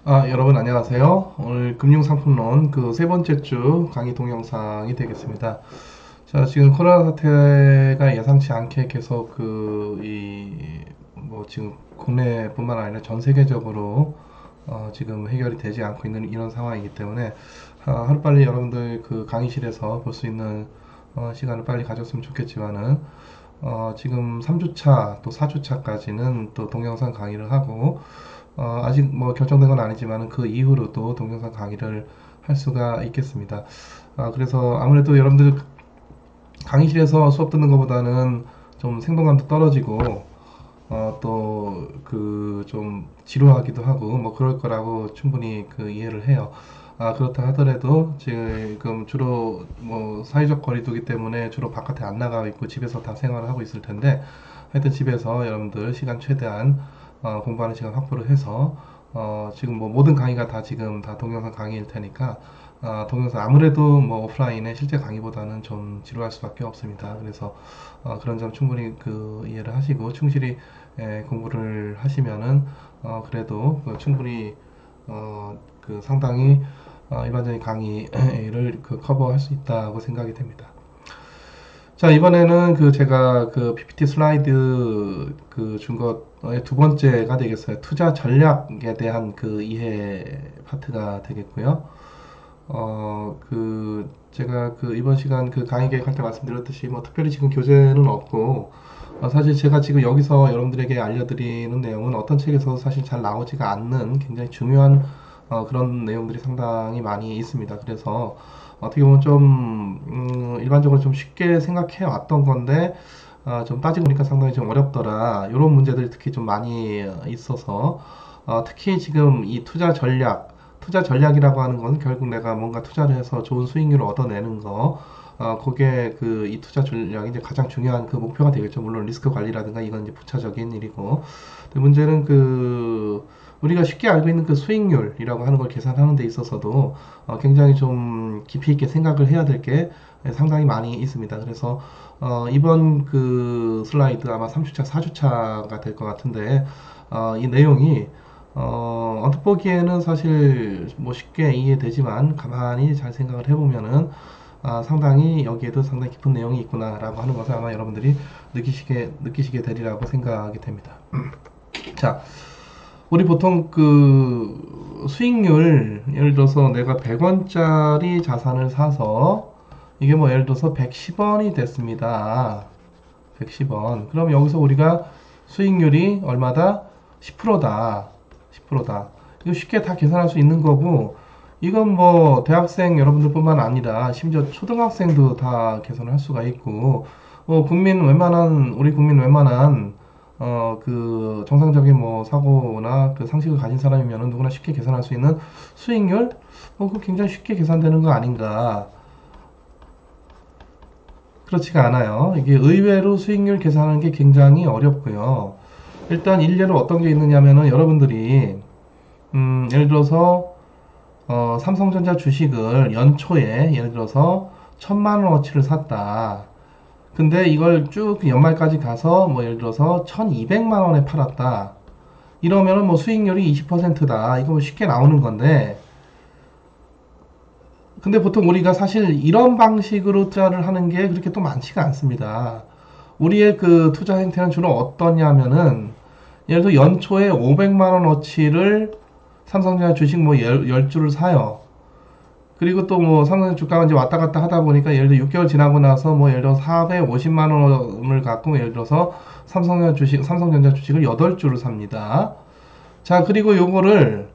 여러분 안녕하세요. 오늘 금융상품론 그 세 번째 주 강의 동영상이 되겠습니다. 자, 지금 코로나 사태가 예상치 않게 계속 지금 국내뿐만 아니라 전 세계적으로 지금 해결이 되지 않고 있는 이런 상황이기 때문에 하루빨리 여러분들 그 강의실에서 볼 수 있는 시간을 빨리 가졌으면 좋겠지만은 지금 3주차 또 4주차까지는 또 동영상 강의를 하고 아직 뭐 결정된 건 아니지만 그 이후로도 동영상 강의를 할 수가 있겠습니다. 그래서 아무래도 여러분들 강의실에서 수업 듣는 것보다는 좀 생동감도 떨어지고 또 그 좀 지루하기도 하고 뭐 그럴 거라고 충분히 그 이해를 해요. 그렇다 하더라도 지금 주로 뭐 사회적 거리두기 때문에 주로 바깥에 안 나가고 있고 집에서 다 생활을 하고 있을 텐데 하여튼 집에서 여러분들 시간 최대한 공부하는 시간 확보를 해서 지금 뭐 모든 강의가 다 지금 다 동영상 강의일 테니까 동영상 아무래도 뭐 오프라인의 실제 강의보다는 좀 지루할 수밖에 없습니다. 그래서 그런 점 충분히 그 이해를 하시고 충실히 공부를 하시면은 그래도 그 충분히 그 상당히 일반적인 강의를 그 커버할 수 있다고 생각이 됩니다. 자, 이번에는 그 제가 그 PPT 슬라이드 그 준 것의 두 번째가 되겠어요. 투자 전략에 대한 그 이해 파트가 되겠고요. 제가 그 이번 시간 그 강의 계획할 때 말씀드렸듯이 뭐 특별히 지금 교재는 없고, 사실 제가 지금 여기서 여러분들에게 알려드리는 내용은 어떤 책에서 사실 잘 나오지가 않는 굉장히 중요한 그런 내용들이 상당히 많이 있습니다. 그래서 어떻게 보면 좀 일반적으로 좀 쉽게 생각해 왔던 건데 좀 따지고 보니까 상당히 좀 어렵더라. 이런 문제들이 특히 좀 많이 있어서 특히 지금 이 투자 전략이라고 하는 건 결국 내가 뭔가 투자를 해서 좋은 수익률을 얻어내는 거, 그게 그 이 투자 전략이 이제 가장 중요한 그 목표가 되겠죠. 물론 리스크 관리라든가 이건 이제 부차적인 일이고, 근데 문제는 그 우리가 쉽게 알고 있는 그 수익률이라고 하는 걸 계산하는 데 있어서도 굉장히 좀 깊이 있게 생각을 해야 될 게 상당히 많이 있습니다. 그래서 이번 그 슬라이드 아마 3주차, 4주차가 될 것 같은데 이 내용이 언뜻 보기에는 사실 뭐 쉽게 이해되지만 가만히 잘 생각을 해보면은 상당히 여기에도 상당히 깊은 내용이 있구나라고 하는 것을 아마 여러분들이 느끼시게 되리라고 생각이 됩니다. 자, 우리 보통 그 수익률, 예를 들어서 내가 100원짜리 자산을 사서 이게 뭐 예를 들어서 110원이 됐습니다. 110원. 그럼 여기서 우리가 수익률이 얼마다? 10%다. 10%다. 이거 쉽게 다 계산할 수 있는 거고, 이건 뭐 대학생 여러분들뿐만 아니라 심지어 초등학생도 다 계산을 할 수가 있고, 우리 국민 웬만한 그 정상적인 뭐 사고나 그 상식을 가진 사람이면은 누구나 쉽게 계산할 수 있는 수익률? 그거 굉장히 쉽게 계산되는 거 아닌가? 그렇지가 않아요. 이게 의외로 수익률 계산하는 게 굉장히 어렵고요. 일단 일례로 어떤 게 있느냐면은 여러분들이 예를 들어서 삼성전자 주식을 연초에 예를 들어서 1,000만 원어치를 샀다. 근데 이걸 쭉 연말까지 가서 뭐 예를 들어서 1,200만 원에 팔았다. 이러면은 뭐 수익률이 20%다. 이거 뭐 쉽게 나오는 건데, 근데 보통 우리가 사실 이런 방식으로 투자를 하는 게 그렇게 또 많지가 않습니다. 우리의 그 투자 행태는 주로 어떠냐면은 예를 들어 연초에 500만 원어치를 삼성전자 주식 뭐 10주를 사요. 그리고 또 뭐 삼성전자 주가가 이제 왔다 갔다 하다 보니까 예를 들어 6개월 지나고 나서 뭐 예를 들어 450만 원을 갖고 예를 들어서 삼성전자 주식을 8주를 삽니다. 자, 그리고 요거를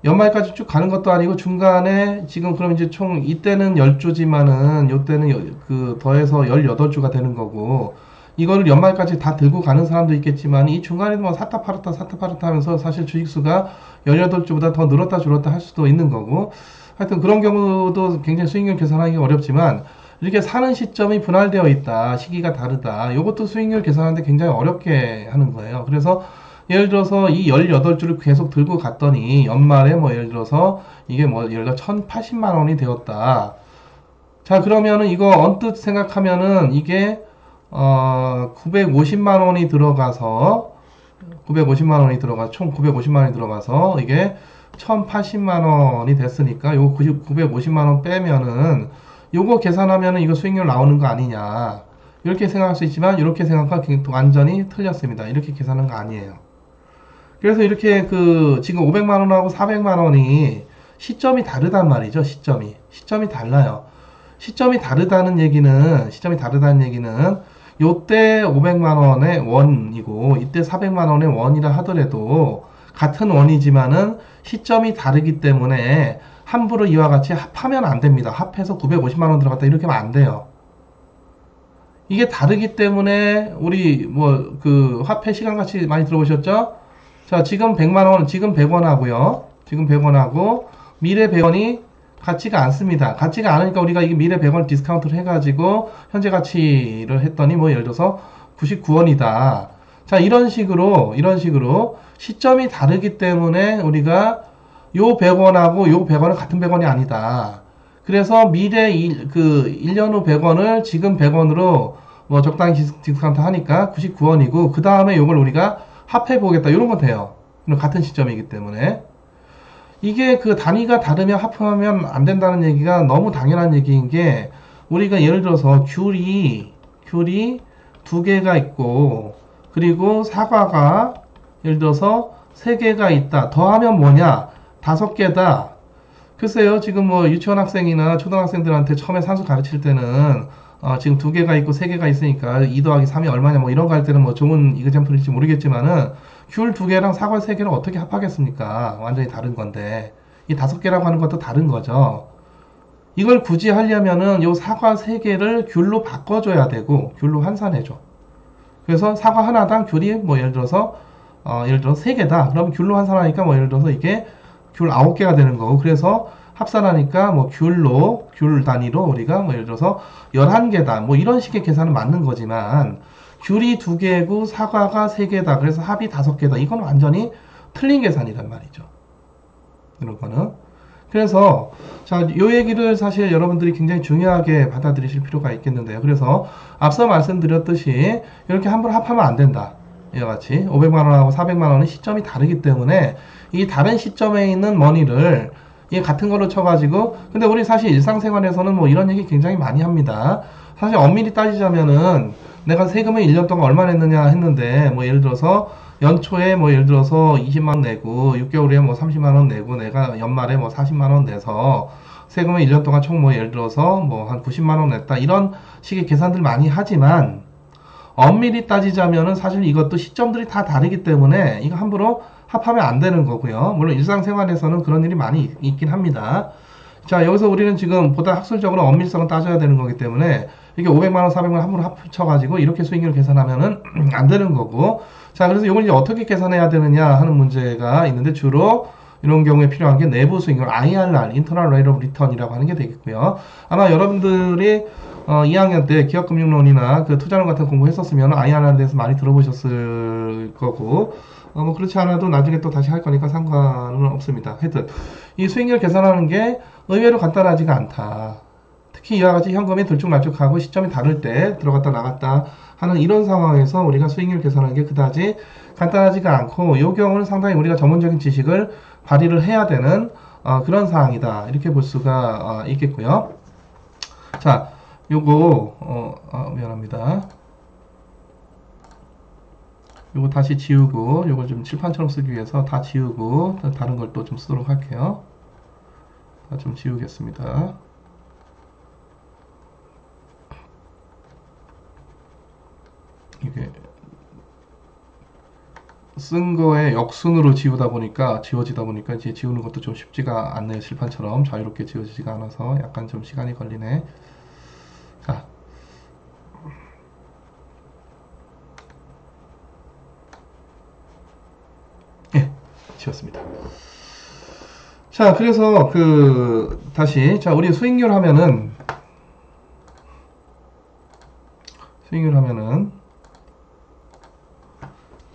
연말까지 쭉 가는 것도 아니고 중간에 지금 그럼 이제 총 이때는 10주지만은 요때는 그 더해서 18주가 되는 거고, 이거를 연말까지 다 들고 가는 사람도 있겠지만 이 중간에도 뭐 샀다 팔았다 하면서 사실 주식수가 18주보다 더 늘었다 줄었다 할 수도 있는 거고, 하여튼 그런 경우도 굉장히 수익률 계산하기 어렵지만 이렇게 사는 시점이 분할되어 있다, 시기가 다르다, 이것도 수익률 계산하는데 굉장히 어렵게 하는 거예요. 그래서 예를 들어서 이 18주를 계속 들고 갔더니 연말에 뭐 예를 들어서 이게 뭐 예를 들어 1,080만 원이 되었다. 자, 그러면은 이거 언뜻 생각하면은 이게 950만 원이 들어가서 총 950만 원이 들어가서 이게 1080만 원이 됐으니까 요거 950만 원 빼면은 요거 계산하면은 이거 수익률 나오는 거 아니냐. 이렇게 생각할 수 있지만 이렇게 생각하면 완전히 틀렸습니다. 이렇게 계산한 거 아니에요. 그래서 이렇게 그 지금 500만 원하고 400만 원이 시점이 다르단 말이죠. 시점이 달라요. 시점이 다르다는 얘기는 요때 500만 원의 원이고 이때 400만 원의 원이라 하더라도 같은 원이지만은 시점이 다르기 때문에 함부로 이와 같이 합하면 안 됩니다. 합해서 950만 원 들어갔다 이렇게 하면 안 돼요. 이게 다르기 때문에 우리 뭐 그 화폐 시간같이 많이 들어보셨죠? 자, 지금 100만 원, 지금 100원 하고요. 지금 100원 하고 미래 100원이 같지가 않습니다. 같지가 않으니까 우리가 이게 미래 100원 디스카운트를 해가지고 현재 가치를 했더니 뭐 예를 들어서 99원이다. 자, 이런 식으로 시점이 다르기 때문에 우리가 요 100원하고 요 100원은 같은 100원이 아니다. 그래서 미래 1년 후 100원을 지금 100원으로 뭐 적당히 디스카운트 하니까 99원이고 그 다음에 요걸 우리가 합해 보겠다. 이런 건 돼요. 같은 시점이기 때문에. 이게 그 단위가 다르면 합하면 안 된다는 얘기가 너무 당연한 얘기인 게 우리가 예를 들어서 귤이 두 개가 있고 그리고 사과가 예를 들어서 3개가 있다. 더하면 뭐냐? 5개다. 글쎄요, 지금 뭐 유치원 학생이나 초등학생들한테 처음에 산수 가르칠 때는 지금 2개가 있고 3개가 있으니까 2 더하기 3이 얼마냐 뭐 이런 거 할 때는 뭐 좋은 이그잼플일지 모르겠지만은 귤 2개랑 사과 3개를 어떻게 합하겠습니까? 완전히 다른 건데 이 5개라고 하는 것도 다른 거죠. 이걸 굳이 하려면은 요 사과 3개를 귤로 바꿔줘야 되고 귤로 환산해줘. 그래서 사과 하나당 귤이 뭐 예를 들어서 3개다. 그러면 귤로 환산하니까 뭐 예를 들어서 이게 귤 9개가 되는 거고 그래서 합산하니까 뭐 귤 단위로 우리가 뭐 예를 들어서 11개다. 뭐 이런 식의 계산은 맞는 거지만 귤이 2개고 사과가 3개다. 그래서 합이 5개다. 이건 완전히 틀린 계산이란 말이죠. 이런 거는. 그래서 자, 요 얘기를 사실 여러분들이 굉장히 중요하게 받아들이실 필요가 있겠는데요. 그래서 앞서 말씀드렸듯이 이렇게 함부로 합하면 안 된다. 이와 같이 500만원하고 400만원은 시점이 다르기 때문에 이 다른 시점에 있는 머니를 이 같은 걸로 쳐가지고 근데 우리 사실 일상생활에서는 뭐 이런 얘기 굉장히 많이 합니다. 사실 엄밀히 따지자면은 내가 세금을 1년 동안 얼마 냈느냐 했는데 뭐 예를 들어서 연초에 뭐 예를 들어서 20만원 내고 6개월에 뭐 30만원 내고 내가 연말에 뭐 40만원 내서 세금을 1년 동안 총 뭐 예를 들어서 뭐 한 90만원 냈다 이런 식의 계산들 많이 하지만 엄밀히 따지자면은 사실 이것도 시점들이 다 다르기 때문에 이거 함부로 합하면 안 되는 거고요. 물론 일상생활에서는 그런 일이 많이 있긴 합니다. 자, 여기서 우리는 지금 보다 학술적으로 엄밀성을 따져야 되는 거기 때문에 이게 500만원, 400만원 함부로 합쳐가지고 이렇게 수익률 계산하면은 안 되는 거고. 자, 그래서 이걸 이제 어떻게 계산해야 되느냐 하는 문제가 있는데 주로 이런 경우에 필요한 게 내부 수익률, IRR, Internal Rate of Return이라고 하는 게 되겠고요. 아마 여러분들이 2학년 때 기업금융론이나 그 투자론 같은 공부 했었으면 IRR에 대해서 많이 들어보셨을 거고, 뭐 그렇지 않아도 나중에 또 다시 할 거니까 상관은 없습니다. 하여튼 이 수익률 계산하는 게 의외로 간단하지가 않다. 특히 이와 같이 현금이 들쭉날쭉하고 시점이 다를 때 들어갔다 나갔다 하는 이런 상황에서 우리가 수익률 계산하는 게 그다지 간단하지가 않고 이 경우는 상당히 우리가 전문적인 지식을 발휘를 해야 되는 그런 사항이다. 이렇게 볼 수가 있겠고요. 자, 요거 미안합니다. 요거 다시 지우고 요걸 좀 칠판처럼 쓰기 위해서 다 지우고 다른 걸 또 좀 쓰도록 할게요. 다 좀 지우겠습니다. 이게 쓴 거에 역순으로 지우지다 보니까 이제 지우는 것도 좀 쉽지가 않네요. 칠판처럼 자유롭게 지워지지가 않아서 약간 좀 시간이 걸리네. 자, 예, 지웠습니다. 자, 그래서 다시 자, 우리 수익률 하면은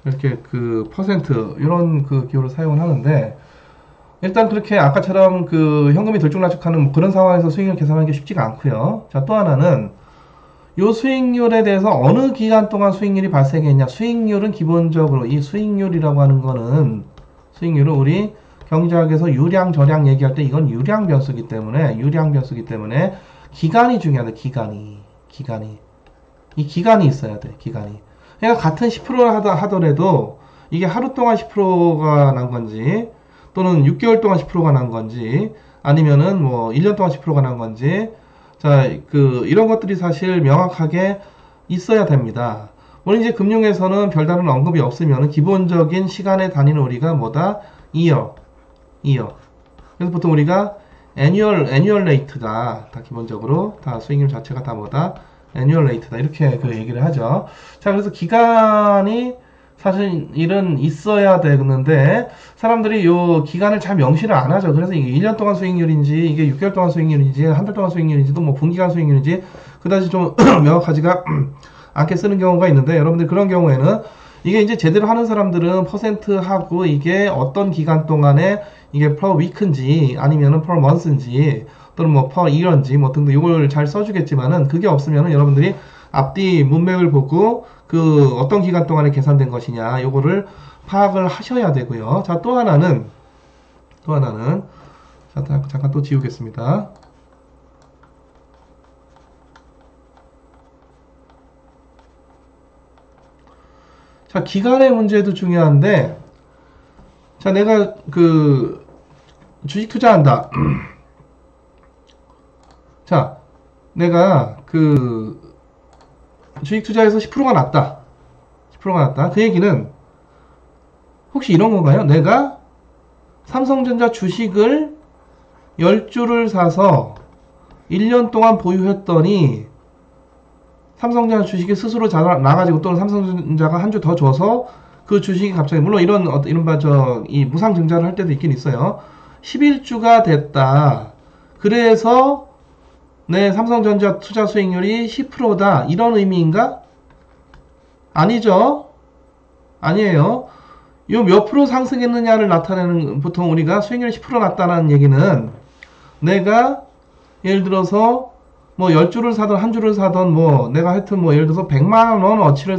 이렇게 퍼센트 이런 기호를 사용을 하는데 일단 그렇게 아까처럼 현금이 들쭉날쭉하는 그런 상황에서 수익률 계산하는 게 쉽지가 않고요. 자, 또 하나는 요 수익률에 대해서 어느 기간 동안 수익률이 발생했냐. 수익률은 기본적으로 이 수익률이라고 하는 거는 수익률은 우리 경제학에서 유량, 저량 얘기할 때 이건 유량 변수기 때문에, 기간이 중요하다, 기간이. 이 기간이 있어야 돼, 기간이. 그러니까 같은 10% 하더라도 이게 하루 동안 10%가 난 건지, 또는 6개월 동안 10%가 난 건지, 아니면은 뭐 1년 동안 10%가 난 건지, 자, 이런 것들이 사실 명확하게 있어야 됩니다. 물론 이제 금융에서는 별다른 언급이 없으면 기본적인 시간의 단위는 우리가 뭐다? year. 그래서 보통 우리가 annual rate다. 다 기본적으로 다 수익률 자체가 다 뭐다? annual rate다. 이렇게 얘기를 하죠. 자, 그래서 기간이 사실 일은 있어야 되는데 사람들이 요 기간을 잘 명시를 안 하죠. 그래서 이게 1년 동안 수익률인지 이게 6개월 동안 수익률인지 한 달 동안 수익률인지도 뭐 분기간 수익률인지 그다지 좀 명확하지가 않게 쓰는 경우가 있는데 여러분들 그런 경우에는 이게 이제 제대로 하는 사람들은 퍼센트하고 이게 어떤 기간 동안에 이게 per week인지 아니면은 per month인지 또는 뭐 per year인지 뭐 등등 이걸 잘 써주겠지만은 그게 없으면은 여러분들이 앞뒤 문맥을 보고 어떤 기간 동안에 계산된 것이냐 요거를 파악을 하셔야 되고요. 자, 또 하나는 자, 잠깐 또 지우겠습니다. 자, 기간의 문제도 중요한데, 자, 내가 주식 투자한다. 자, 내가 주식 투자에서 10%가 났다. 10%가 났다. 그 얘기는 혹시 이런 건가요? 내가 삼성전자 주식을 10주를 사서 1년 동안 보유했더니 삼성전자 주식이 스스로 나가지고 또는 삼성전자가 한 주 더 줘서 그 주식이 갑자기 물론 이른바 이 무상증자를 할 때도 있긴 있어요. 11주가 됐다. 그래서 내 삼성전자 투자 수익률이 10%다. 이런 의미인가? 아니죠. 아니에요. 요 몇 프로 상승했느냐를 나타내는 보통 우리가 수익률이 10% 났다는 얘기는 내가 예를 들어서 뭐 10주를 사던 한 주를 사던 뭐 내가 하여튼 뭐 예를 들어서 100만원 어치를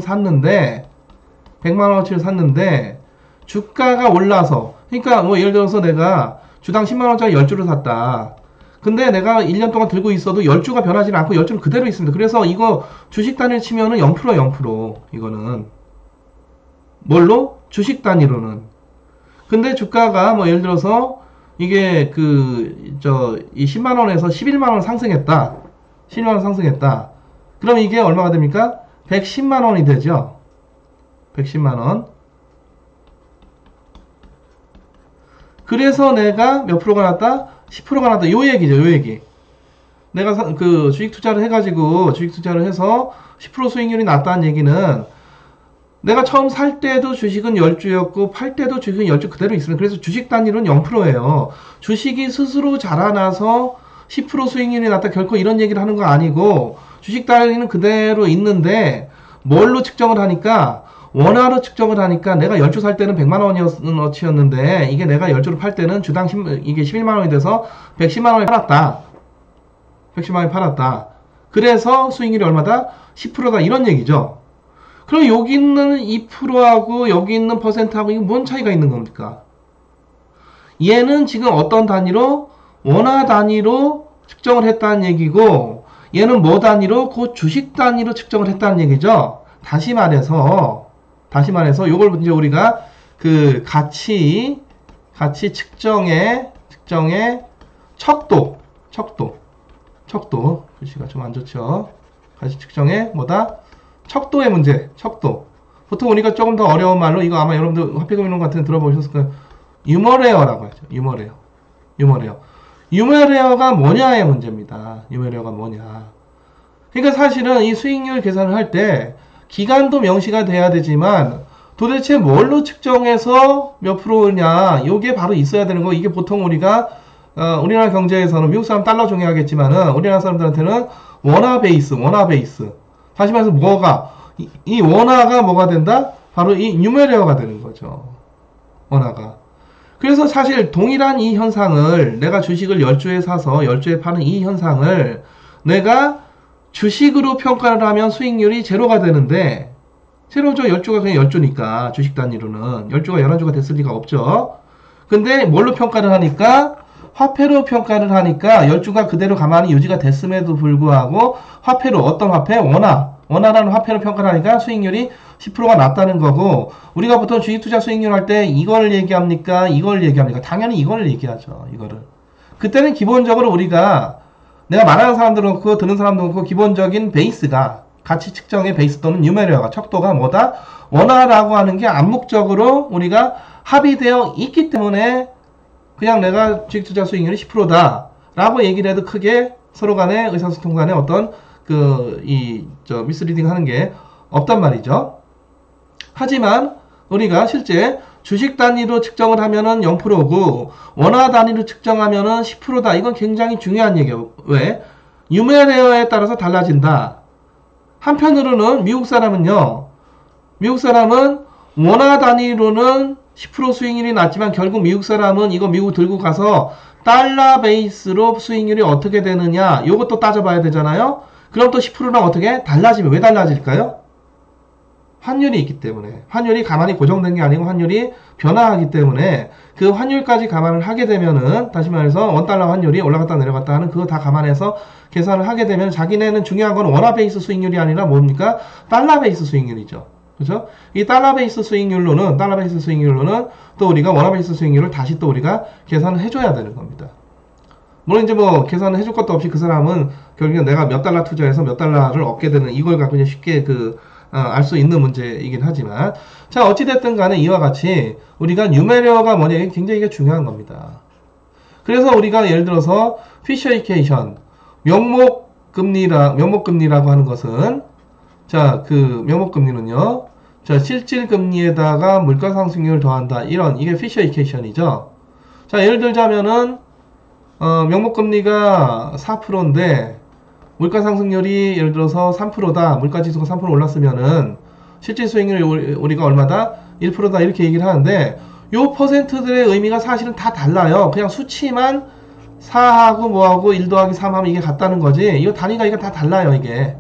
샀는데 주가가 올라서 그러니까 뭐 예를 들어서 내가 주당 10만원짜리 10주를 샀다. 근데 내가 1년 동안 들고 있어도 10주가 변하지 않고 10주는 그대로 있습니다. 그래서 이거 주식 단위를 치면은 0%야, 0%. 이거는. 뭘로? 주식 단위로는. 근데 주가가 뭐 예를 들어서 이게 이 10만원에서 11만원 상승했다. 11만원 상승했다. 그럼 이게 얼마가 됩니까? 110만원이 되죠. 110만원. 그래서 내가 몇 프로가 났다? 10%가 났다. 요 얘기죠, 요 얘기. 내가 주식 투자를 해서 10% 수익률이 났다는 얘기는 내가 처음 살 때도 주식은 10주였고 팔 때도 주식은 10주 그대로 있습니다. 그래서 주식 단위로는 0%예요. 주식이 스스로 자라나서 10% 수익률이 났다 결코 이런 얘기를 하는 거 아니고 주식 단위는 그대로 있는데 뭘로 측정을 하니까 원화로 측정을 하니까 내가 10주 살 때는 100만원이었는데 이게 내가 10주를 팔 때는 주당 이게 11만원이 돼서 110만원에 팔았다. 110만원에 팔았다. 그래서 수익률이 얼마다? 10%다. 이런 얘기죠. 그럼 여기 있는 2%하고 여기 있는 퍼센트하고 이게 뭔 차이가 있는 겁니까? 얘는 지금 어떤 단위로? 원화 단위로 측정을 했다는 얘기고 얘는 뭐 단위로? 그 주식 단위로 측정을 했다는 얘기죠. 다시 말해서 요걸 이제 우리가 가치 측정의 척도 글씨가 좀 안 좋죠. 가치 측정의 뭐다? 척도의 문제. 척도. 보통 우리가 조금 더 어려운 말로 이거 아마 여러분들 화폐금융론 같은 데 들어보셨을 거예요. 유머레어라고 하죠. 유머레어가 뭐냐의 문제입니다. 유머레어가 뭐냐. 그러니까 사실은 이 수익률 계산을 할 때 기간도 명시가 돼야 되지만 도대체 뭘로 측정해서 몇 프로냐 이게 바로 있어야 되는 거. 이게 보통 우리가 우리나라 경제에서는 미국 사람 달러 중요하겠지만은 우리나라 사람들한테는 원화 베이스. 다시 말해서 이 원화가 뭐가 된다? 바로 이 뉴메레어가 되는 거죠. 원화가. 그래서 사실 동일한 이 현상을 내가 주식을 10주에 사서 10주에 파는 이 현상을 내가 주식으로 평가를 하면 수익률이 제로가 되는데 제로죠. 10주가 그냥 10주니까 주식 단위로는 10주가 11주가 됐을 리가 없죠. 근데 뭘로 평가를 하니까 화폐로 평가를 하니까 열주가 그대로 가만히 유지가 됐음에도 불구하고 화폐로 어떤 화폐? 원화라는 화폐로 평가를 하니까 수익률이 10%가 낮다는 거고 우리가 보통 주식투자 수익률 할 때 이걸 얘기합니까? 이걸 얘기합니까? 당연히 이걸 얘기하죠. 이거를. 그때는 기본적으로 우리가 내가 말하는 사람들은 그렇고 듣는 사람도 그렇고 기본적인 베이스가 가치 측정의 베이스 또는 뉴메리어가 척도가 뭐다? 원화라고 하는 게 암묵적으로 우리가 합의되어 있기 때문에 그냥 내가 주식투자 수익률이 10%다 라고 얘기를 해도 크게 서로 간에 의사소통 간에 어떤 미스리딩 하는 게 없단 말이죠. 하지만 우리가 실제 주식 단위로 측정을 하면은 0%고 원화 단위로 측정하면은 10%다. 이건 굉장히 중요한 얘기예요. 왜? 뉴메리어에 따라서 달라진다. 한편으로는 미국 사람은 원화 단위로는 10% 수익률이 낮지만 결국 미국 사람은 이거 미국 들고 가서 달러 베이스로 수익률이 어떻게 되느냐 이것도 따져봐야 되잖아요. 그럼 또 10%랑 어떻게 달라지면 왜 달라질까요? 환율이 있기 때문에 환율이 가만히 고정된 게 아니고 환율이 변화하기 때문에 그 환율까지 감안을 하게 되면은 다시 말해서 원달러 환율이 올라갔다 내려갔다 하는 그거 다 감안해서 계산을 하게 되면 자기네는 중요한 건 원화 베이스 수익률이 아니라 뭡니까? 달러 베이스 수익률이죠. 그죠? 이 달러 베이스 수익률로는 또 우리가 원화 베이스 수익률을 다시 또 우리가 계산을 해줘야 되는 겁니다. 물론 이제 뭐 계산을 해줄 것도 없이 그 사람은 결국엔 내가 몇 달러 투자해서 몇 달러를 얻게 되는 이걸 갖고 그냥 쉽게 알 수 있는 문제이긴 하지만 자 어찌됐든 간에 이와 같이 우리가 뉴메리어가 뭐냐 이게 굉장히 이게 중요한 겁니다. 그래서 우리가 예를 들어서 피셔 이퀘이션 명목금리라고 하는 것은 자 그 명목금리는요 자 실질금리에다가 물가상승률을 더한다 이게 피셔 이퀘이션이죠. 자 예를 들자면은 명목금리가 4%인데 물가상승률이 예를 들어서 3%다. 물가지수가 3% 올랐으면은 실질 수익률이 우리가 얼마다? 1%다. 이렇게 얘기를 하는데 요 퍼센트들의 의미가 사실은 다 달라요. 그냥 수치만 4하고 뭐하고 1 더하기 3 하면 이게 같다는 거지. 이거 단위가 이게 다 달라요. 이게.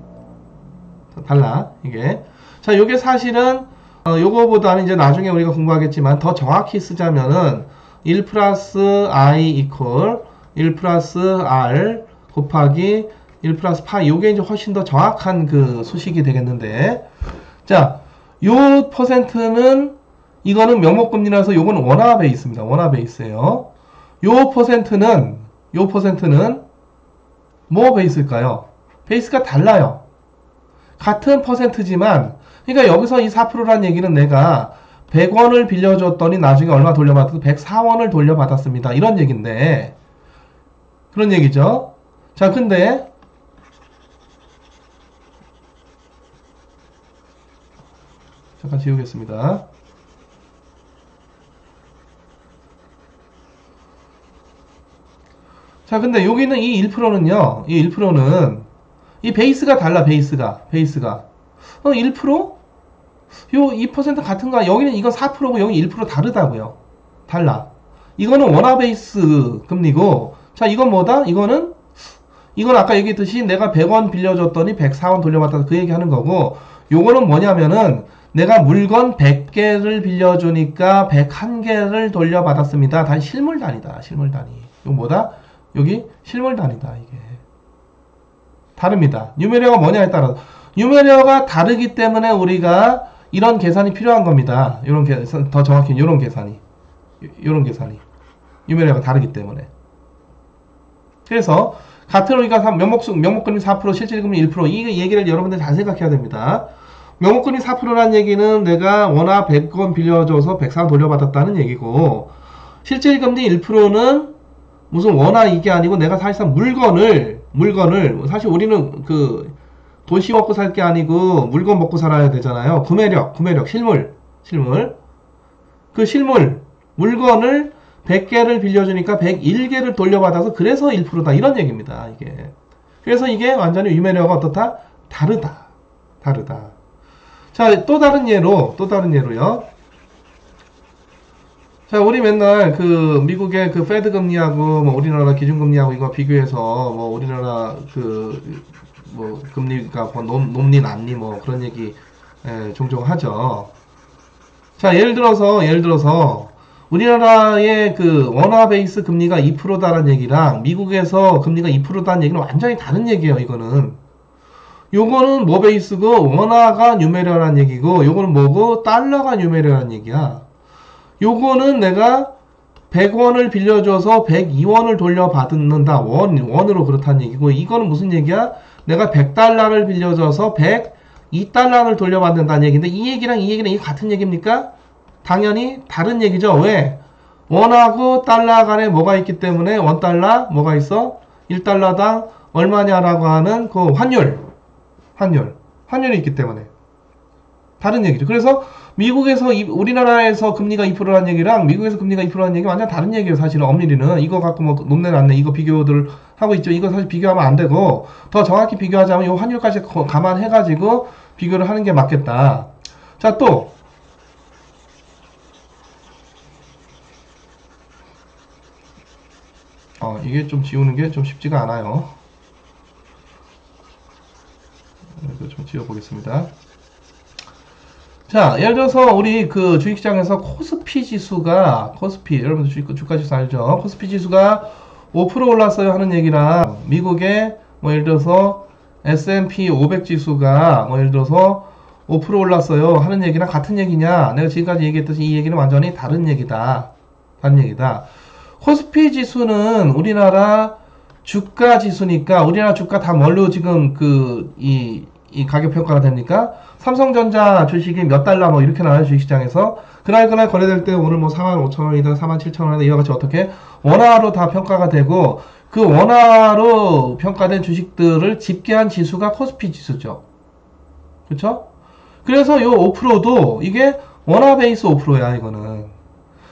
달라. 이게. 자, 요게 사실은 요거보다는 이제 나중에 우리가 공부하겠지만 더 정확히 쓰자면은 1 플러스 I 이퀄 1 플러스 R 곱하기 1 플러스 파이 요게 이제 훨씬 더 정확한 그 수식이 되겠는데 자, 요 퍼센트는 이거는 명목금리라서 요건 원화 베이스입니다. 원화 베이스예요. 요 퍼센트는 뭐 베이스일까요? 베이스가 달라요. 같은 퍼센트지만 그러니까 여기서 이 4%란 얘기는 내가 100원을 빌려줬더니 나중에 얼마 돌려받아도 104원을 돌려받았습니다. 이런 얘기인데 그런 얘기죠. 자, 근데 잠깐 지우겠습니다. 자, 근데 여기는 이 1%는요. 이 1%는 이 베이스가 달라. 베이스가 1%? 요 2% 같은가? 여기는 이건 4%고 여기 1% 다르다고요. 달라. 이거는 원화 베이스 금리고 자, 이건 뭐다? 이건 아까 얘기했듯이 내가 100원 빌려줬더니 104원 돌려받았다 그 얘기 하는 거고 요거는 뭐냐면은 내가 물건 100개를 빌려주니까 101개를 돌려받았습니다. 다 실물 단위다. 실물 단위. 이거 뭐다? 여기 실물 단위다. 이게 다릅니다. 뉴메리어가 뭐냐에 따라서 뉴메리어가 다르기 때문에 우리가 이런 계산이 필요한 겁니다. 이런 계산, 더 정확히 이런 계산이 뉴메리어가 다르기 때문에. 그래서 같은 우리가 명목금리 4% 실질금리 1% 이 얘기를 여러분들 잘 생각해야 됩니다. 명목금리 4%라는 얘기는 내가 원화 100원 빌려줘서 104원 돌려받았다는 얘기고 실질금리 1%는 무슨 원화 이게 아니고 내가 사실상 물건을 사실 우리는 도시 먹고 살 게 아니고 물건 먹고 살아야 되잖아요. 구매력, 실물. 그 실물, 물건을 100개를 빌려주니까 101개를 돌려받아서 그래서 1%다. 이런 얘기입니다. 이게. 그래서 이게 완전히 뉴메리어가 어떻다? 다르다. 자, 또 다른 예로요. 자, 우리 맨날 미국의 페드 금리하고 뭐 우리나라 기준금리하고 이거 비교해서 뭐 우리나라 금리가 높니 낮니 뭐 그런 얘기 종종 하죠. 자, 예를 들어서 우리나라의 그 원화 베이스 금리가 2%다라는 얘기랑 미국에서 금리가 2%다는 얘기는 완전히 다른 얘기예요, 이거는. 요거는 뭐 베이스고 원화가 뉴메리어라는 얘기고 요거는 뭐고 달러가 뉴메리어라는 얘기야. 요거는 내가 100원을 빌려줘서 102원을 돌려받는다. 원으로 그렇다는 얘기고 이거는 무슨 얘기야? 내가 100달러를 빌려줘서 102달러를 돌려받는다는 얘기인데 이 얘기랑 이 얘기랑 이게 같은 얘기입니까? 당연히 다른 얘기죠. 왜? 원하고 달러 간에 뭐가 있기 때문에 원달러 뭐가 있어? 1달러당 얼마냐라고 하는 그 환율이 있기 때문에 다른 얘기죠. 그래서 미국에서 우리나라에서 금리가 2%라는 얘기랑 미국에서 금리가 2%라는 얘기 완전 다른 얘기예요. 사실은 엄밀히는 이거 갖고 뭐 높네 낮네 이거 비교들 하고 있죠. 이거 사실 비교하면 안 되고 더 정확히 비교하자면 이 환율까지 감안해가지고 비교를 하는 게 맞겠다. 자, 또 이게 좀 지우는 게 좀 쉽지가 않아요. 이거 좀 지워보겠습니다. 자, 예를 들어서 우리 그 주식시장에서 코스피 지수가 여러분들 주가 지수 알죠? 코스피 지수가 5% 올랐어요 하는 얘기랑 미국의 뭐 예를 들어서 S&P 500 지수가 뭐 예를 들어서 5% 올랐어요 하는 얘기랑 같은 얘기냐? 내가 지금까지 얘기했듯이 이 얘기는 완전히 다른 얘기다. 코스피 지수는 우리나라 주가 지수니까 우리나라 주가 다 뭘로 지금 이 가격 평가가 됩니까? 삼성전자 주식이 몇 달러 뭐 이렇게 나와요 주식시장에서 그날 거래될 때 오늘 뭐 45,000원이다 47,000원이다 이와 같이 어떻게 원화로 다 평가가 되고 그 원화로 평가된 주식들을 집계한 지수가 코스피 지수죠. 그렇죠? 그래서 요 5%도 이게 원화 베이스 5%야 이거는.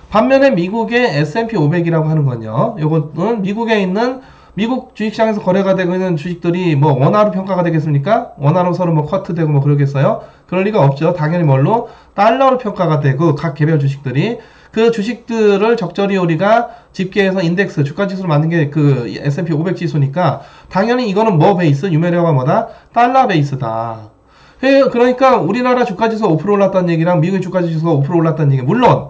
반면에 미국의 S&P 500이라고 하는 건요. 요거는 미국에 있는 미국 주식시장에서 거래가 되고 있는 주식들이 뭐 원화로 평가가 되겠습니까? 원화로 서로 뭐 커트되고 뭐 그러겠어요? 그럴 리가 없죠. 당연히 뭘로? 달러로 평가가 되고 각 개별 주식들이 그 주식들을 적절히 우리가 집계해서 인덱스, 주가지수를 만든 게 그 S&P 500 지수니까 당연히 이거는 뭐 베이스? 뉴메리어가 뭐다? 달러 베이스다. 그러니까 우리나라 주가지수가 5% 올랐다는 얘기랑 미국의 주가지수가 5% 올랐다는 얘기 물론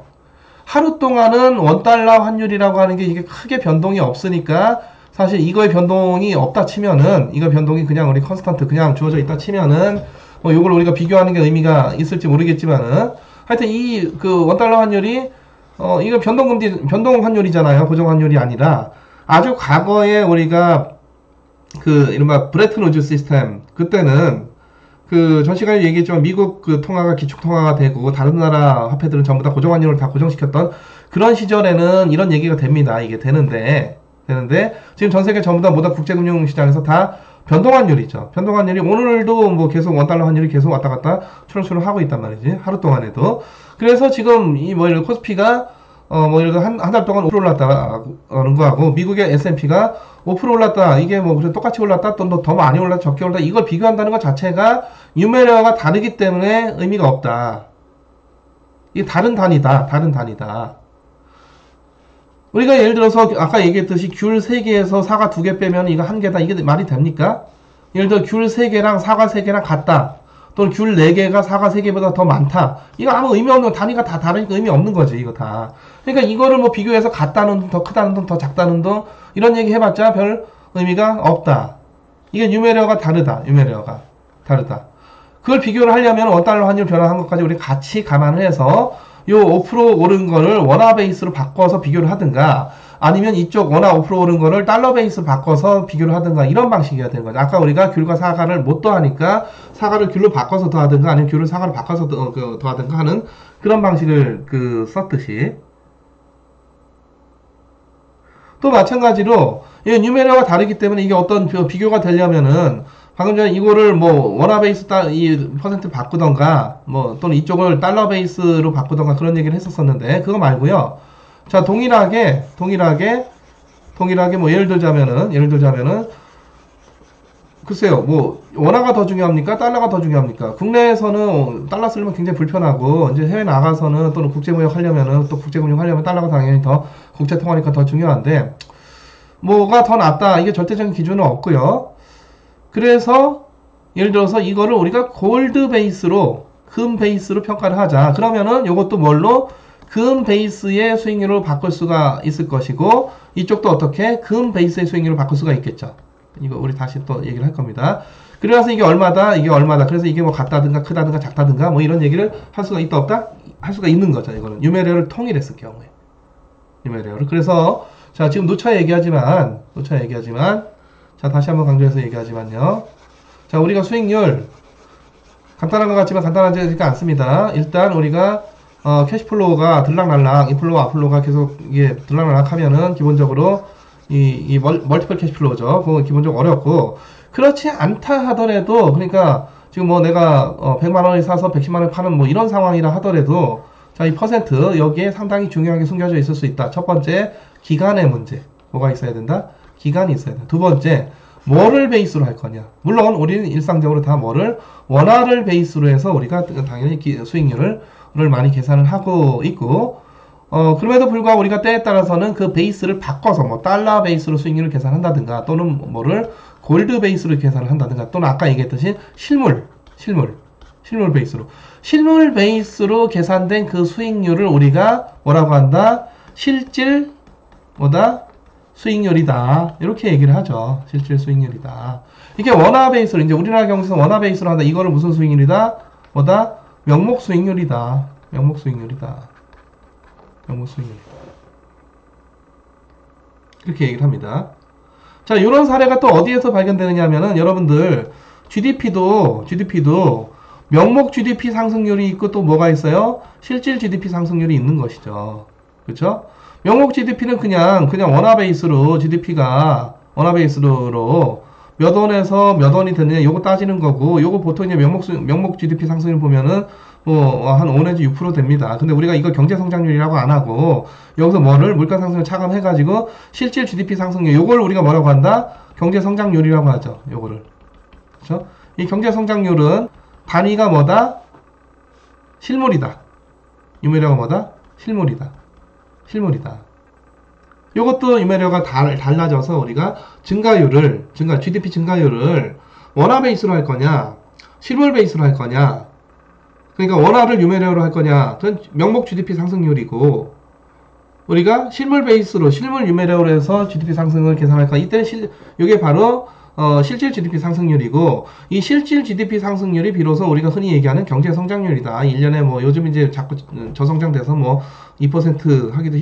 하루 동안은 원달러 환율이라고 하는 게 이게 크게 변동이 없으니까 사실 이거의 변동이 없다 치면은 이거 변동이 그냥 우리 컨스턴트 그냥 주어져 있다 치면은 뭐 요걸 우리가 비교하는 게 의미가 있을지 모르겠지만은 하여튼 이 그 원달러 환율이 이거 변동 환율이잖아요. 고정 환율이 아니라 아주 과거에 우리가 그 이른바 브레튼 우즈 시스템 그때는 그 전 시간에 얘기했지만 미국 그 통화가 기축 통화가 되고 다른 나라 화폐들은 전부 다 고정 환율을 다 고정시켰던 그런 시절에는 이런 얘기가 됩니다. 이게 되는데 지금 전 세계 전부 다 모든 국제금융시장에서 다 변동환율이죠. 변동환율이 오늘도 뭐 계속 원달러 환율이 계속 왔다 갔다 추렁추렁 하고 있단 말이지. 하루 동안에도. 그래서 지금 이 뭐 이런 코스피가 뭐 예를 들어 한 달 동안 5% 올랐다는 거하고 미국의 S&P가 5% 올랐다. 이게 뭐 그래 똑같이 올랐다 또 더 많이 올랐다 적게 올랐다 이걸 비교한다는 것 자체가 뉴메리어가 다르기 때문에 의미가 없다. 이게 다른 단위다. 우리가 예를 들어서 아까 얘기했듯이 귤 3개에서 사과 2개 빼면 이거 1개다. 이게 말이 됩니까? 예를 들어 귤 3개랑 사과 3개랑 같다. 또는 귤 4개가 사과 3개보다 더 많다. 이거 아무 의미 없는 단위가 다 다르니까 의미 없는 거지 이거 다. 그러니까 이거를 뭐 비교해서 같다는 돈, 더 크다는 돈, 더 작다는 돈 이런 얘기 해봤자 별 의미가 없다. 이게 뉴메리어가 다르다. 그걸 비교를 하려면 원달러 환율 변화한 것까지 우리 같이 감안을 해서 요 5% 오른 거를 원화 베이스로 바꿔서 비교를 하든가 아니면 이쪽 원화 5% 오른 거를 달러 베이스로 바꿔서 비교를 하든가 이런 방식이어야 되는 거죠. 아까 우리가 귤과 사과를 못 더하니까 사과를 귤로 바꿔서 더하든가 아니면 귤을 사과로 바꿔서 더하든가 하는 그런 방식을 썼듯이 또 마찬가지로 이 뉴메리어가 다르기 때문에 이게 어떤 비교가 되려면은 방금 전에 이거를 뭐 원화 베이스 이 퍼센트 바꾸던가 뭐 또는 이쪽을 달러 베이스로 바꾸던가 그런 얘기를 했었었는데 그거 말고요. 자 동일하게 뭐 예를 들자면은 글쎄요 뭐 원화가 더 중요합니까? 달러가 더 중요합니까? 국내에서는 달러 쓰려면 굉장히 불편하고 이제 해외 나가서는 또는 국제무역 하려면은 또 국제금융 하려면 달러가 당연히 더 국제 통화니까 더 중요한데 뭐가 더 낫다 이게 절대적인 기준은 없고요. 그래서 예를 들어서 이거를 우리가 골드 베이스로 금 베이스로 평가를 하자. 그러면은 이것도 뭘로 금 베이스의 수익률로 바꿀 수가 있을 것이고, 이쪽도 어떻게 금 베이스의 수익률로 바꿀 수가 있겠죠. 이거 우리 다시 또 얘기를 할 겁니다. 그래서 이게 얼마다, 이게 얼마다. 그래서 이게 뭐 같다든가 크다든가 작다든가 뭐 이런 얘기를 할 수가 있다 없다? 할 수가 있는 거죠. 이거는 유메레어를 통일했을 경우에. 유메레어를. 그래서 자, 지금 누차 얘기하지만 자, 다시 한번 강조해서 얘기하지만요. 자, 우리가 수익률 간단한 것 같지만 간단하지가 않습니다. 일단 우리가 캐시플로우가 들락날락, 인플로우, 아웃플로우가 계속 이게 들락날락 하면은 기본적으로 이 멀티플 캐시플로우죠. 그건 기본적으로 어렵고, 그렇지 않다 하더라도, 그러니까 지금 뭐 내가 100만 원에 사서 110만 원에 파는 뭐 이런 상황이라 하더라도, 자, 이 퍼센트 여기에 상당히 중요하게 숨겨져 있을 수 있다. 첫 번째, 기간의 문제. 뭐가 있어야 된다? 기간이 있어야 된다. 두 번째, 뭐를 베이스로 할 거냐. 물론 우리는 일상적으로 다 뭐를 원화를 베이스로 해서 우리가 당연히 수익률을 많이 계산을 하고 있고, 그럼에도 불구하고 우리가 때에 따라서는 그 베이스를 바꿔서 뭐 달러 베이스로 수익률을 계산한다든가, 또는 뭐를 골드 베이스로 계산을 한다든가, 또는 아까 얘기했듯이 실물 베이스로. 실물 베이스로 계산된 그 수익률을 우리가 뭐라고 한다? 실질 수익률이다. 이렇게 얘기를 하죠. 실질 수익률이다. 이게 원화 베이스로, 이제 우리나라 경우에서 원화 베이스로 한다. 이거를 무슨 수익률이다? 명목 수익률이다. 명목 수익률이다. 이렇게 얘기를 합니다. 자, 이런 사례가 또 어디에서 발견되느냐 하면은, 여러분들, GDP도 명목 GDP 상승률이 있고, 또 뭐가 있어요? 실질 GDP 상승률이 있는 것이죠. 그렇죠? 명목 GDP는 그냥 원화 베이스로 GDP가 원화 베이스로 몇 원에서 몇 원이 되느냐 요거 따지는 거고, 요거 보통 이제 명목 GDP 상승률 보면은 뭐 한 5 내지 6% 됩니다. 근데 우리가 이거 경제 성장률이라고 안 하고, 여기서 뭐를 물가 상승을 차감해 가지고 실질 GDP 상승률, 요걸 우리가 뭐라고 한다? 경제 성장률이라고 하죠. 요거를. 그렇죠? 이 경제 성장률은 단위가 뭐다? 실물이다. 유메레어가 뭐다? 실물이다. 요것도 유메레어가 달라져서 우리가 GDP 증가율을 원화 베이스로 할 거냐, 실물 베이스로 할 거냐, 그러니까 원화를 유메레어로 할 거냐, 그건 명목 GDP 상승률이고, 우리가 실물 유메레어로 해서 GDP 상승을 계산할 거야. 이때는 이게 바로 실질 GDP 상승률이고, 이 실질 GDP 상승률이 비로소 우리가 흔히 얘기하는 경제 성장률이다. 1년에 뭐 요즘 이제 자꾸 저성장돼서 뭐 2% 하기도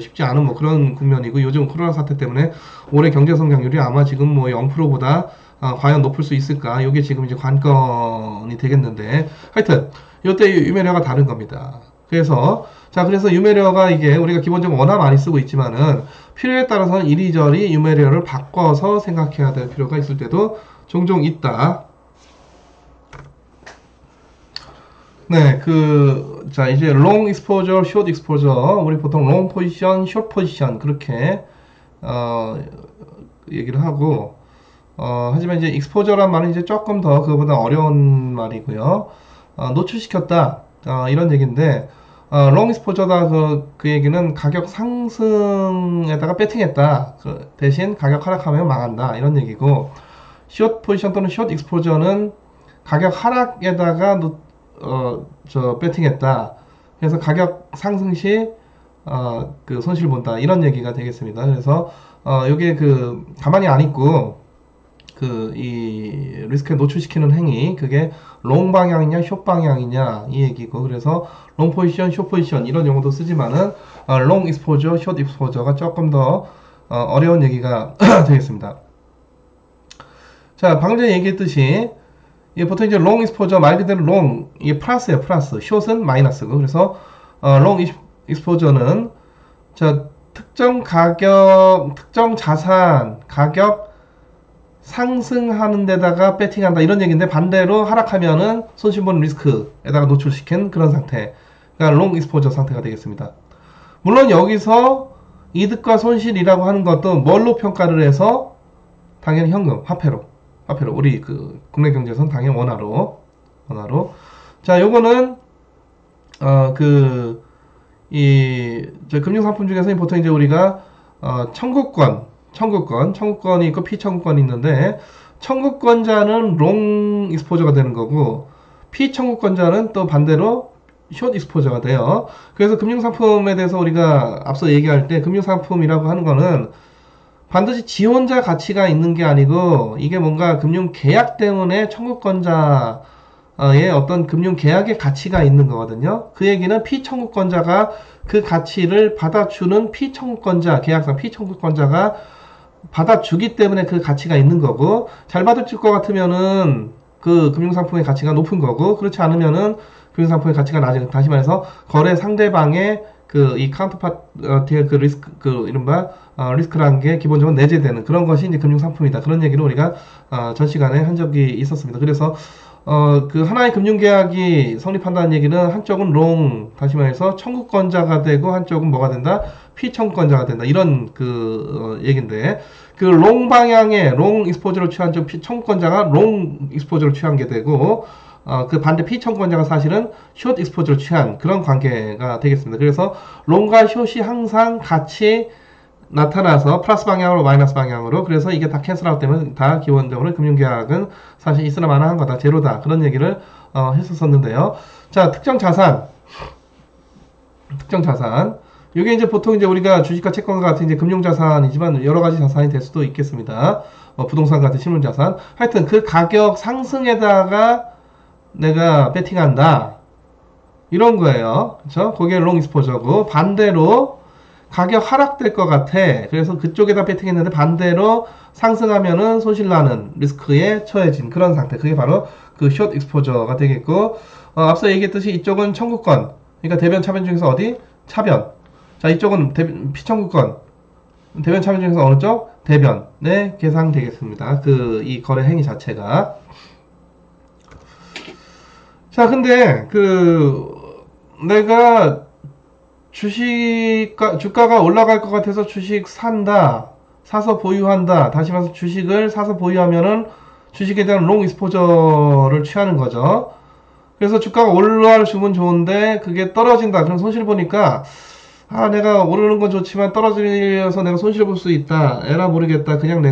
쉽지 않은 뭐 그런 국면이고, 요즘 코로나 사태 때문에 올해 경제 성장률이 아마 지금 뭐 0%보다 과연 높을 수 있을까? 이게 지금 이제 관건이 되겠는데, 하여튼 이때 유메레어가 다른 겁니다. 그래서 유메레어가 이게 우리가 기본적으로 원화 많이 쓰고 있지만은, 필요에 따라서는 이리저리 유메레어를 바꿔서 생각해야 될 필요가 있을 때도 종종 있다. 네, 자, 이제 long exposure, short exposure. 우리 보통 long position, short position 그렇게 얘기를 하고, 하지만 이제 exposure란 말은 이제 조금 더 그거보다 어려운 말이고요. 노출시켰다. 이런 얘기인데, long exposure다 그 얘기는 가격 상승에다가 배팅했다. 대신 가격 하락하면 망한다. 이런 얘기고, short position 또는 short exposure는 가격 하락에다가 배팅했다. 그래서 가격 상승 시 그 손실 본다. 이런 얘기가 되겠습니다. 그래서 요게 가만히 안 있고 이 리스크에 노출시키는 행위, 그게 롱 방향이냐 숏 방향이냐 이 얘기고, 그래서 롱 포지션, 숏 포지션 이런 용어도 쓰지만은 롱 익스포저, 숏 익스포저가 조금 더 어려운 얘기가 되겠습니다. 자, 방금 전에 얘기했듯이 이게 보통 이제 롱 익스포저 말 그대로 롱, 이게 플러스예요. 플러스. 숏은 마이너스고, 그래서 롱 익스포저는 자, 특정 자산 가격 상승하는 데다가 배팅한다 이런 얘기인데, 반대로 하락하면은 손실보는 리스크에다가 노출시킨 그런 상태, 그러니까 롱 익스포저 상태가 되겠습니다. 물론 여기서 이득과 손실이라고 하는 것도 뭘로 평가를 해서, 당연히 현금, 화폐로 우리 국내 경제에서는 당연히 원화로. 자, 요거는 금융상품 중에서 보통 이제 우리가 청구권이 있고 피청구권이 있는데, 청구권자는 롱 익스포저가 되는 거고, 피청구권자는 또 반대로 숏 익스포저가 돼요. 그래서 금융상품에 대해서 우리가 앞서 얘기할 때 금융상품이라고 하는 거는 반드시 지 혼자 가치가 있는 게 아니고 이게 뭔가 금융계약 때문에 청구권자의 어떤 금융계약의 가치가 있는 거거든요. 그 얘기는 피청구권자가 그 가치를 받아주는 피청구권자, 계약상 피청구권자가 받아주기 때문에 그 가치가 있는 거고, 잘 받아줄 것 같으면은 그 금융상품의 가치가 높은 거고, 그렇지 않으면은 금융상품의 가치가 낮은, 다시 말해서 거래 상대방의 그 이 카운터파티의 그 리스크, 그 이른바 리스크라는 게 기본적으로 내재되는 그런 것이 이제 금융상품이다. 그런 얘기를 우리가 전 시간에 한 적이 있었습니다. 그래서 그 하나의 금융계약이 성립한다는 얘기는 한쪽은 롱, 다시 말해서 청구권자가 되고 한쪽은 뭐가 된다? 피청구권자가 된다. 이런 그 얘기인데, 그 롱 방향의 롱 익스포저를 취한 쪽 청구권자가 롱 익스포저를 취한 게 되고, 그 반대 피청구권자가 사실은 숏 익스포저를 취한 그런 관계가 되겠습니다. 그래서 롱과 숏이 항상 같이 나타나서 플러스 방향으로 마이너스 방향으로, 그래서 이게 다 캔슬아웃 되면 다 기본적으로 금융계약은 사실 있으나 마나한 거다, 제로다, 그런 얘기를 했었었는데요. 자, 특정 자산 이게 이제 보통 이제 우리가 주식과 채권과 같은 이제 금융자산이지만 여러 가지 자산이 될 수도 있겠습니다. 부동산 같은 실물자산, 하여튼 그 가격 상승에다가 내가 베팅한다, 이런 거예요. 그렇죠? 그게 롱 익스포저고, 반대로 가격 하락될 것 같아, 그래서 그쪽에다 베팅했는데 반대로 상승하면은 손실나는 리스크에 처해진 그런 상태, 그게 바로 그 숏 익스포저가 되겠고, 앞서 얘기했듯이 이쪽은 청구권, 그러니까 대변 차변 중에서 어디? 차변. 자, 이쪽은 피청구권, 대변 차변 중에서 어느 쪽? 대변에 계산되겠습니다. 그 이 거래 행위 자체가. 자, 근데 내가 주가가 올라갈 것 같아서 주식 산다, 사서 보유한다, 다시 말해서 주식을 사서 보유하면은 주식에 대한 롱 익스포저를 취하는 거죠. 그래서 주가가 올라주면 좋은데 그게 떨어진다, 그럼 손실 보니까 내가 오르는 건 좋지만 떨어져서 내가 손실 볼 수 있다, 에라 모르겠다, 그냥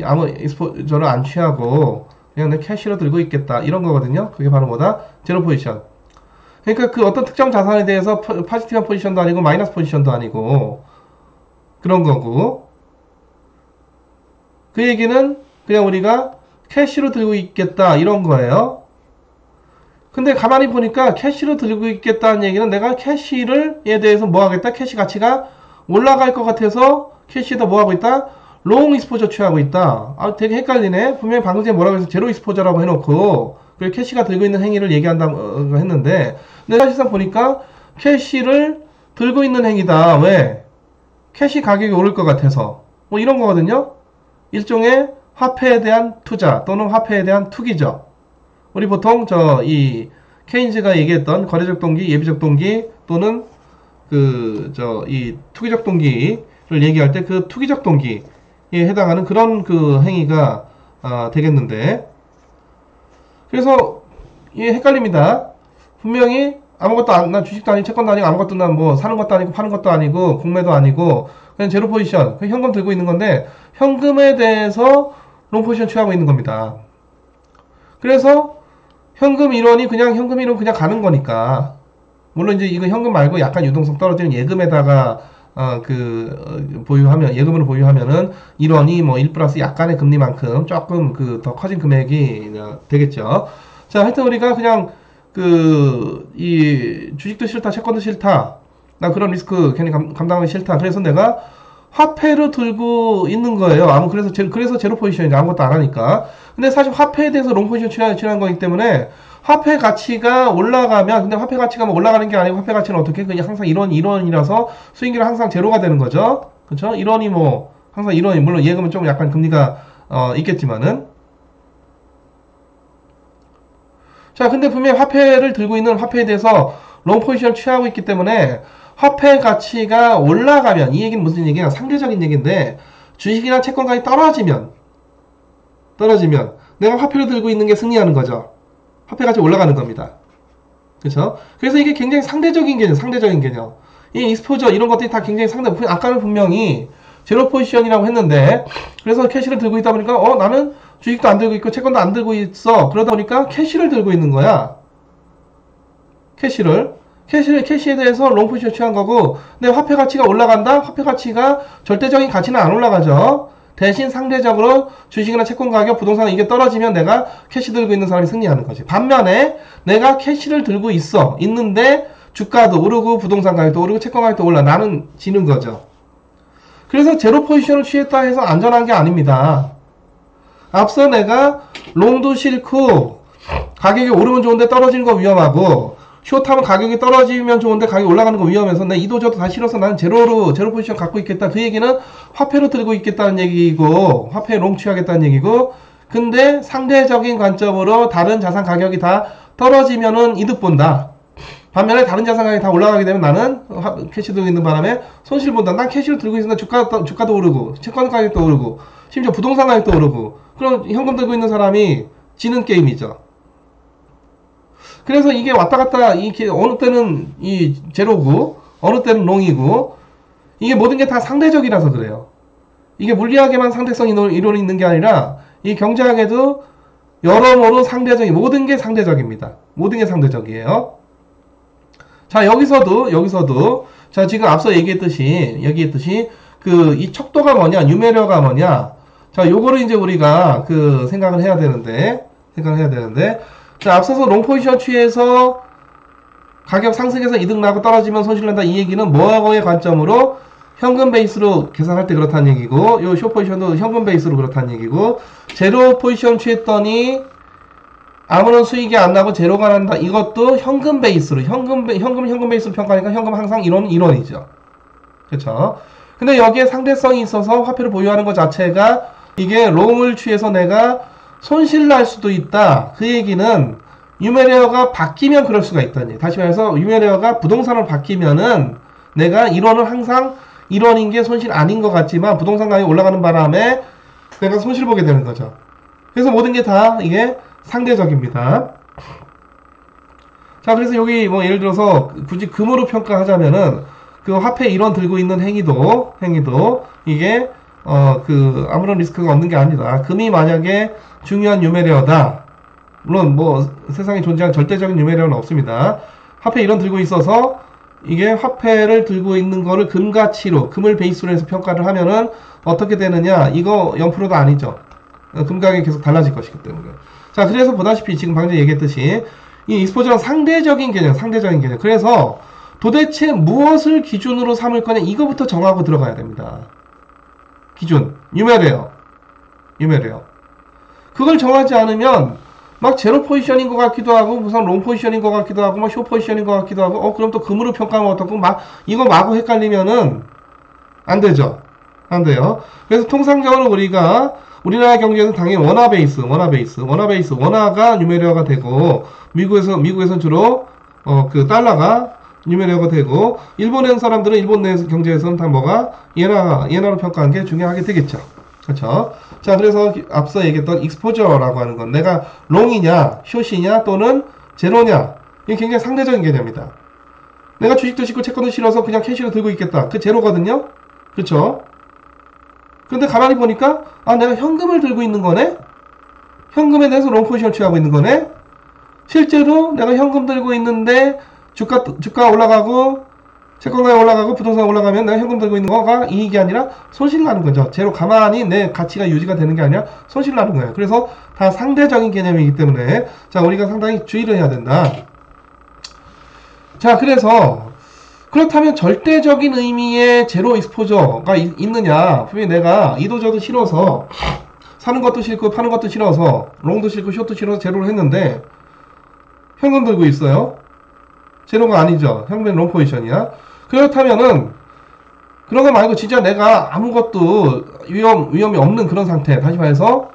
아무 익스포저를 안 취하고 그냥 내 캐시로 들고 있겠다, 이런 거거든요. 그게 바로 뭐다? 제로 포지션. 그러니까 그 어떤 특정 자산에 대해서 포지티브한 포지션도 아니고 마이너스 포지션도 아니고 그런 거고, 그 얘기는 그냥 우리가 캐시로 들고 있겠다, 이런 거예요. 근데 가만히 보니까 캐시로 들고 있겠다는 얘기는 내가 캐시에 대해서 뭐 하겠다? 캐시 가치가 올라갈 것 같아서 캐시에다 뭐 하고 있다? 롱 익스포저 취하고 있다. 되게 헷갈리네. 분명히 방금 전에 뭐라고 해서 제로 익스포저라고 해놓고 그리고 캐시가 들고 있는 행위를 얘기한다고 했는데, 근데 사실상 보니까 캐시를 들고 있는 행위다. 왜? 캐시 가격이 오를 것 같아서. 뭐 이런 거거든요. 일종의 화폐에 대한 투자 또는 화폐에 대한 투기죠. 우리 보통 이 케인즈가 얘기했던 거래적 동기, 예비적 동기 또는 이 투기적 동기를 얘기할 때 그 투기적 동기에 해당하는 그런 그 행위가 되겠는데, 그래서 이게 헷갈립니다. 분명히 아무것도 난 주식도 아니고 채권도 아니고 아무것도, 난 뭐 사는 것도 아니고 파는 것도 아니고 공매도 아니고 그냥 제로 포지션, 현금 들고 있는 건데 현금에 대해서 롱 포지션 취하고 있는 겁니다. 그래서 현금 1원이 그냥 현금 1원 그냥 가는 거니까, 물론 이제 이거 현금 말고 약간 유동성 떨어지는 예금에다가 예금으로 보유하면은 1원이 뭐 1 플러스 약간의 금리만큼 조금 더 커진 금액이 되겠죠. 자, 하여튼 우리가 그냥 이 주식도 싫다, 채권도 싫다, 나 그런 리스크 괜히 감당하기 싫다, 그래서 내가 화폐를 들고 있는 거예요. 그래서 제로 포지션이지, 아무것도 안 하니까. 근데 사실 화폐에 대해서 롱 포지션 취하는 거기 때문에 화폐 가치가 올라가면, 근데 화폐 가치가 뭐 올라가는 게 아니고 화폐 가치는 어떻게? 그냥 항상 1원이라서 수익률은 항상 제로가 되는 거죠. 그쵸? 1원이 뭐, 항상 1원이, 물론 예금은 좀 약간 금리가, 있겠지만은. 자, 근데 분명히 화폐를 들고 있는 화폐에 대해서 롱 포지션을 취하고 있기 때문에 화폐 가치가 올라가면, 이 얘기는 무슨 얘기냐? 상대적인 얘기인데, 주식이나 채권가격이 떨어지면 내가 화폐를 들고 있는 게 승리하는 거죠. 화폐 가치 올라가는 겁니다. 그렇죠? 그래서 이게 굉장히 상대적인 개념. 이 익스포저 이런 것들이 다 굉장히 아까는 분명히 제로 포지션이라고 했는데, 그래서 캐시를 들고 있다 보니까 나는 주식도 안 들고 있고 채권도 안 들고 있어. 그러다 보니까 캐시를 들고 있는 거야. 캐시에 대해서 롱 포지션 취한 거고, 내 화폐 가치가 올라간다? 화폐 가치가 절대적인 가치는 안 올라가죠. 대신 상대적으로 주식이나 채권 가격, 부동산 이게 떨어지면 내가 캐시 들고 있는 사람이 승리하는 거지. 반면에 내가 캐시를 들고 있는데 주가도 오르고 부동산 가격도 오르고 채권 가격도 올라. 나는 지는 거죠. 그래서 제로 포지션을 취했다 해서 안전한 게 아닙니다. 앞서 내가 롱도 싫고 가격이 오르면 좋은데 떨어지는 거 위험하고, 숏하면 가격이 떨어지면 좋은데 가격이 올라가는 거 위험해서 내 이도저도 다 싫어서 나는 제로 포지션 갖고 있겠다. 그 얘기는 화폐로 들고 있겠다는 얘기고, 화폐 롱 취하겠다는 얘기고, 근데 상대적인 관점으로 다른 자산 가격이 다 떨어지면은 이득 본다. 반면에 다른 자산 가격이 다 올라가게 되면 나는 캐시 들고 있는 바람에 손실 본다. 난 캐시를 들고 있으면 주가도 오르고, 채권 가격도 오르고, 심지어 부동산 가격도 오르고, 그럼 현금 들고 있는 사람이 지는 게임이죠. 그래서 이게 왔다 갔다, 어느 때는 이 제로고, 어느 때는 롱이고, 이게 모든 게 다 상대적이라서 그래요. 이게 물리학에만 상대성 이론이 있는 게 아니라, 이 경제학에도 여러모로 모든 게 상대적입니다. 모든 게 상대적이에요. 자, 여기서도, 자, 지금 앞서 얘기했듯이, 이 척도가 뭐냐, 뉴메리어가 뭐냐, 자, 요거를 이제 우리가 생각을 해야 되는데, 자, 앞서서 롱 포지션 취해서 가격 상승해서 이득 나고 떨어지면 손실 난다. 이 얘기는 뭐하고의 관점으로 현금 베이스로 계산할 때 그렇다는 얘기고, 요 숏 포지션도 현금 베이스로 그렇다는 얘기고, 제로 포지션 취했더니 아무런 수익이 안 나고 제로가 난다. 이것도 현금 베이스로, 현금 베이스로 평가하니까 현금 항상 이론이죠. 그렇죠? 근데 여기에 상대성이 있어서 화폐를 보유하는 것 자체가 이게 롱을 취해서 내가 손실 날 수도 있다. 그 얘기는 뉴메리어가 바뀌면 그럴 수가 있다는 얘기. 다시 말해서 뉴메리어가 부동산으로 바뀌면은 내가 이론은 항상 이론인 게 손실 아닌 것 같지만 부동산 가격이 올라가는 바람에 내가 손실 보게 되는 거죠. 그래서 모든 게 다 이게 상대적입니다. 자, 그래서 여기 뭐 예를 들어서 굳이 금으로 평가하자면은 그 화폐 이론 들고 있는 행위도 이게 아무런 리스크가 없는 게 아니다. 금이 만약에 중요한 뉴메리어다. 물론 뭐 세상에 존재하는 절대적인 뉴메리어는 없습니다. 화폐 이론 들고 있어서 이게 화폐를 들고 있는 거를 금 가치로, 금을 베이스로 해서 평가를 하면은 어떻게 되느냐? 이거 0%도 아니죠. 금 가격이 계속 달라질 것이기 때문에. 자, 그래서 보다시피 지금 방금 얘기했듯이 이 익스포저는 상대적인 개념. 그래서 도대체 무엇을 기준으로 삼을 거냐? 이거부터 정하고 들어가야 됩니다. 기준. 뉴메리어. 그걸 정하지 않으면 막 제로 포지션인 것 같기도 하고, 무슨 롱 포지션인 것 같기도 하고, 막 쇼 포지션인 것 같기도 하고, 그럼 또 금으로 평가하면 어떻고, 이거 마구 헷갈리면은 안 되죠. 안 돼요. 그래서 통상적으로 우리나라 경제에서는 당연히 원화가 뉴메리어가 되고, 미국에서는 주로, 달러가 뉴메리어가 되고, 일본에 사람들은 일본 내 경제에서는 다 엔화로 평가하는 게 중요하게 되겠죠. 그렇죠? 자, 그래서 앞서 얘기했던 익스포저라고 하는 건 내가 롱이냐, 숏이냐, 또는 제로냐, 이게 굉장히 상대적인 개념이다. 내가 주식도 싫고 채권도 싫어서 그냥 캐시로 들고 있겠다. 그 제로거든요? 그렇죠? 근데 가만히 보니까 내가 현금을 들고 있는 거네? 현금에 대해서 롱 포지션 취하고 있는 거네? 실제로 내가 현금 들고 있는데 주가 올라가고 채권 가격 올라가고 부동산 올라가면 내가 현금 들고 있는 거가 이익이 아니라 손실 나는 거죠. 제로 가만히 내 가치가 유지가 되는 게 아니라 손실 나는 거예요. 그래서 다 상대적인 개념이기 때문에 자, 우리가 상당히 주의를 해야 된다. 자, 그래서 그렇다면 절대적인 의미의 제로 익스포저가 있느냐? 분명히 내가 이도저도 싫어서 사는 것도 싫고 파는 것도 싫어서 롱도 싫고 숏도 싫어서 제로를 했는데 현금 들고 있어요. 제로가 아니죠. 현금은 롱 포지션이야. 그렇다면은 그런 거 말고 진짜 내가 아무것도 위험이 없는 그런 상태. 다시 말해서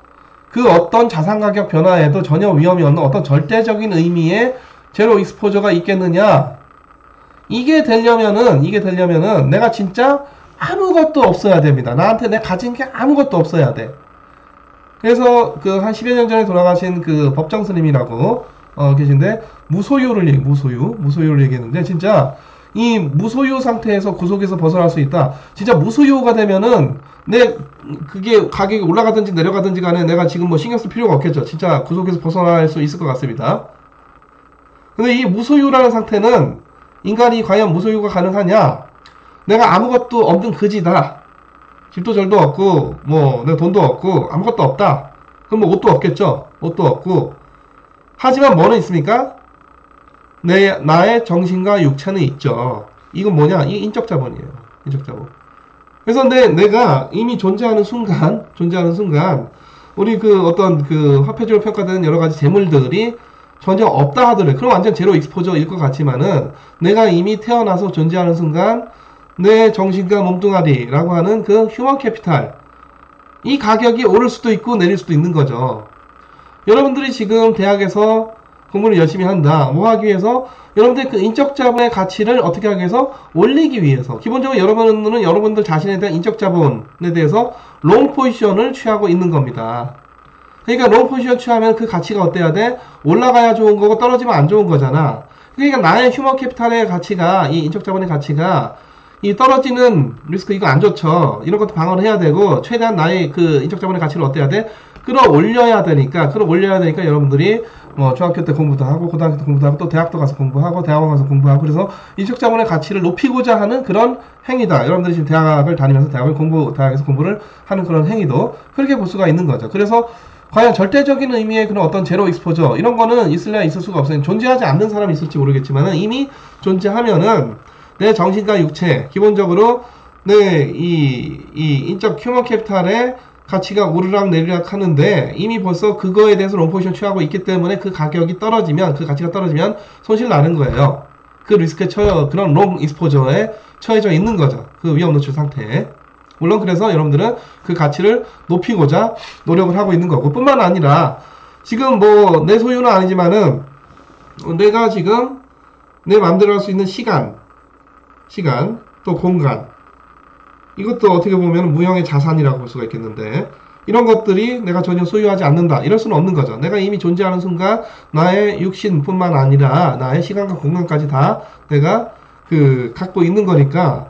그 어떤 자산 가격 변화에도 전혀 위험이 없는 어떤 절대적인 의미의 제로 익스포저가 있겠느냐? 이게 되려면은 내가 진짜 아무것도 없어야 됩니다. 나한테 내가 가진 게 아무것도 없어야 돼. 그래서 한 10여 년 전에 돌아가신 법정 스님이라고 계신데 무소유를 얘기했는데 진짜 이 무소유 상태에서 구속에서 벗어날 수 있다. 진짜 무소유가 되면은 그게 가격이 올라가든지 내려가든지 간에 내가 지금 뭐 신경 쓸 필요가 없겠죠. 진짜 구속에서 벗어날 수 있을 것 같습니다. 근데 이 무소유라는 상태는 인간이 과연 무소유가 가능하냐? 내가 아무것도 없는 그지다. 집도 절도 없고 뭐 내가 돈도 없고 아무것도 없다. 그럼 뭐 옷도 없겠죠. 옷도 없고. 하지만 뭐는 있습니까? 나의 정신과 육체는 있죠. 이건 뭐냐? 이 인적 자본이에요. 인적 자본. 그래서 내가 이미 존재하는 순간, 우리 그 어떤 그 화폐적으로 평가되는 여러 가지 재물들이 전혀 없다 하더라도, 그럼 완전 제로 익스포저일 것 같지만은, 내가 이미 태어나서 존재하는 순간, 내 정신과 몸뚱아리라고 하는 그 휴먼 캐피탈, 이 가격이 오를 수도 있고 내릴 수도 있는 거죠. 여러분들이 지금 대학에서 공부를 열심히 한다. 뭐 하기 위해서? 여러분들 그 인적 자본의 가치를 어떻게 하기 위해서? 올리기 위해서. 기본적으로 여러분들은 여러분들 자신에 대한 인적 자본에 대해서 롱 포지션을 취하고 있는 겁니다. 그러니까 롱 포지션 취하면 그 가치가 어때야 돼? 올라가야 좋은 거고 떨어지면 안 좋은 거잖아. 그러니까 나의 휴먼 캐피탈의 가치가, 이 인적 자본의 가치가 이 떨어지는 리스크, 이거 안 좋죠. 이런 것도 방어를 해야 되고, 최대한 나의 그 인적 자본의 가치를 어때야 돼? 끌어올려야 되니까 여러분들이 뭐 중학교 때 공부도 하고 고등학교 때 공부도 하고 또 대학도 가서 공부하고 대학원 가서 공부하고, 그래서 인적 자본의 가치를 높이고자 하는 그런 행위다. 여러분들이 지금 대학을 다니면서 대학에서 공부를 하는 그런 행위도 그렇게 볼 수가 있는 거죠. 그래서 과연 절대적인 의미의 그런 어떤 제로 익스포저 이런 거는 있을래야 있을 수가 없어요. 존재하지 않는 사람이 있을지 모르겠지만은 이미 존재하면은 내 정신과 육체, 기본적으로 이 인적 휴먼 캐피탈의 가치가 오르락 내리락 하는데, 이미 벌써 그거에 대해서 롱 포지션 취하고 있기 때문에 그 가격이 떨어지면, 그 가치가 떨어지면 손실 나는 거예요. 그 리스크에 그런 롱 익스포저에 처해져 있는 거죠. 그 위험 노출 상태에. 물론 그래서 여러분들은 그 가치를 높이고자 노력을 하고 있는 거고, 뿐만 아니라 지금 뭐 내 소유는 아니지만은 내가 지금 내 마음대로 할 수 있는 시간, 또 공간, 이것도 어떻게 보면 무형의 자산이라고 볼 수가 있겠는데, 이런 것들이 내가 전혀 소유하지 않는다, 이럴 수는 없는 거죠. 내가 이미 존재하는 순간 나의 육신뿐만 아니라 나의 시간과 공간까지 다 내가 갖고 있는 거니까,